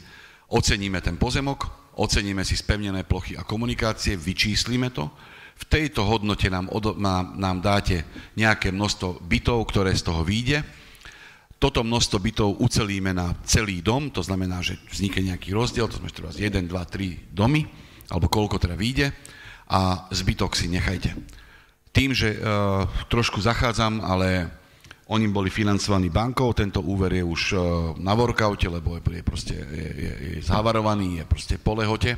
oceníme ten pozemok, oceníme si spevnené plochy a komunikácie, vyčíslíme to, v tejto hodnote nám dáte nejaké množstvo bytov, ktoré z toho vyjde. Toto množstvo bytov ucelíme na celý dom, to znamená, že vznikne nejaký rozdiel, to sme teraz 1, 2, 3 domy, alebo koľko teda vyjde, a zbytok si nechajte. Tým, že trošku zachádzam, ale oni boli financovaní bankou, tento úver je už na workoute, lebo je zhavarovaný, je proste po lehote,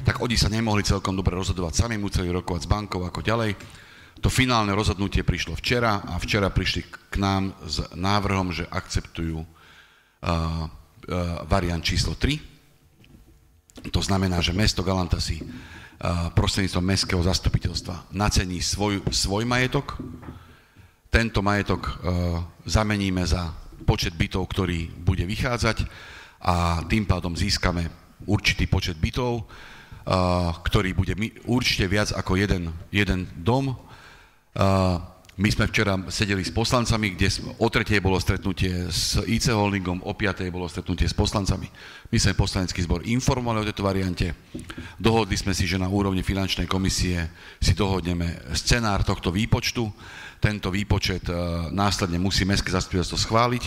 tak oni sa nemohli celkom dobre rozhodovať sami, museli rokovať s bankou ako ďalej. To finálne rozhodnutie prišlo včera a včera prišli k nám s návrhom, že akceptujú variant číslo 3. To znamená, že mesto Galanta si prostredníctvom mestského zastupiteľstva nacení svoj majetok. Tento majetok zameníme za počet bytov, ktorý bude vychádzať a tým pádom získame určitý počet bytov, ktorý bude určite viac ako jeden dom. My sme včera sedeli s poslancami, kde o 3:00 bolo stretnutie s IC Holdingom, o 5:00 bolo stretnutie s poslancami. My sme poslanecký zbor informovali o tejto variante. Dohodli sme si, že na úrovni finančnej komisie si dohodneme scenár tohto výpočtu. Tento výpočet následne musí mestské zastupiteľstvo schváliť.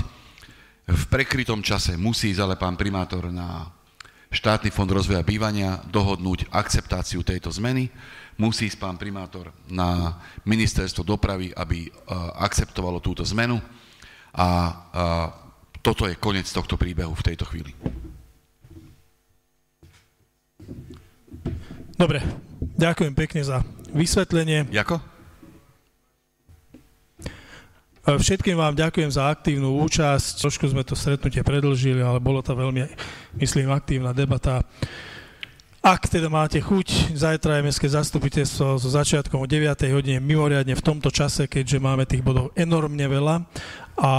V prekrytom čase musí ísť ale pán primátor na štátny fond rozvoja bývania dohodnúť akceptáciu tejto zmeny. Musí ísť pán primátor na ministerstvo dopravy, aby akceptovalo túto zmenu a toto je koniec tohto príbehu v tejto chvíli. Dobre, ďakujem pekne za vysvetlenie. Jako? Všetkým vám ďakujem za aktívnu účasť. Trošku sme to stretnutie predĺžili, ale bolo to veľmi, myslím, aktívna debata. Ak teda máte chuť, zajtra je mestské zastupiteľstvo so začiatkom o 9. hodine mimoriadne v tomto čase, keďže máme tých bodov enormne veľa a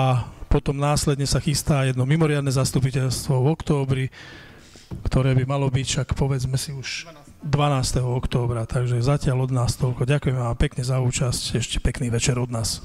potom následne sa chystá jedno mimoriadne zastupiteľstvo v októbri, ktoré by malo byť, však povedzme si už 12. októbra, takže zatiaľ od nás toľko. Ďakujem vám pekne za účasť, ešte pekný večer od nás.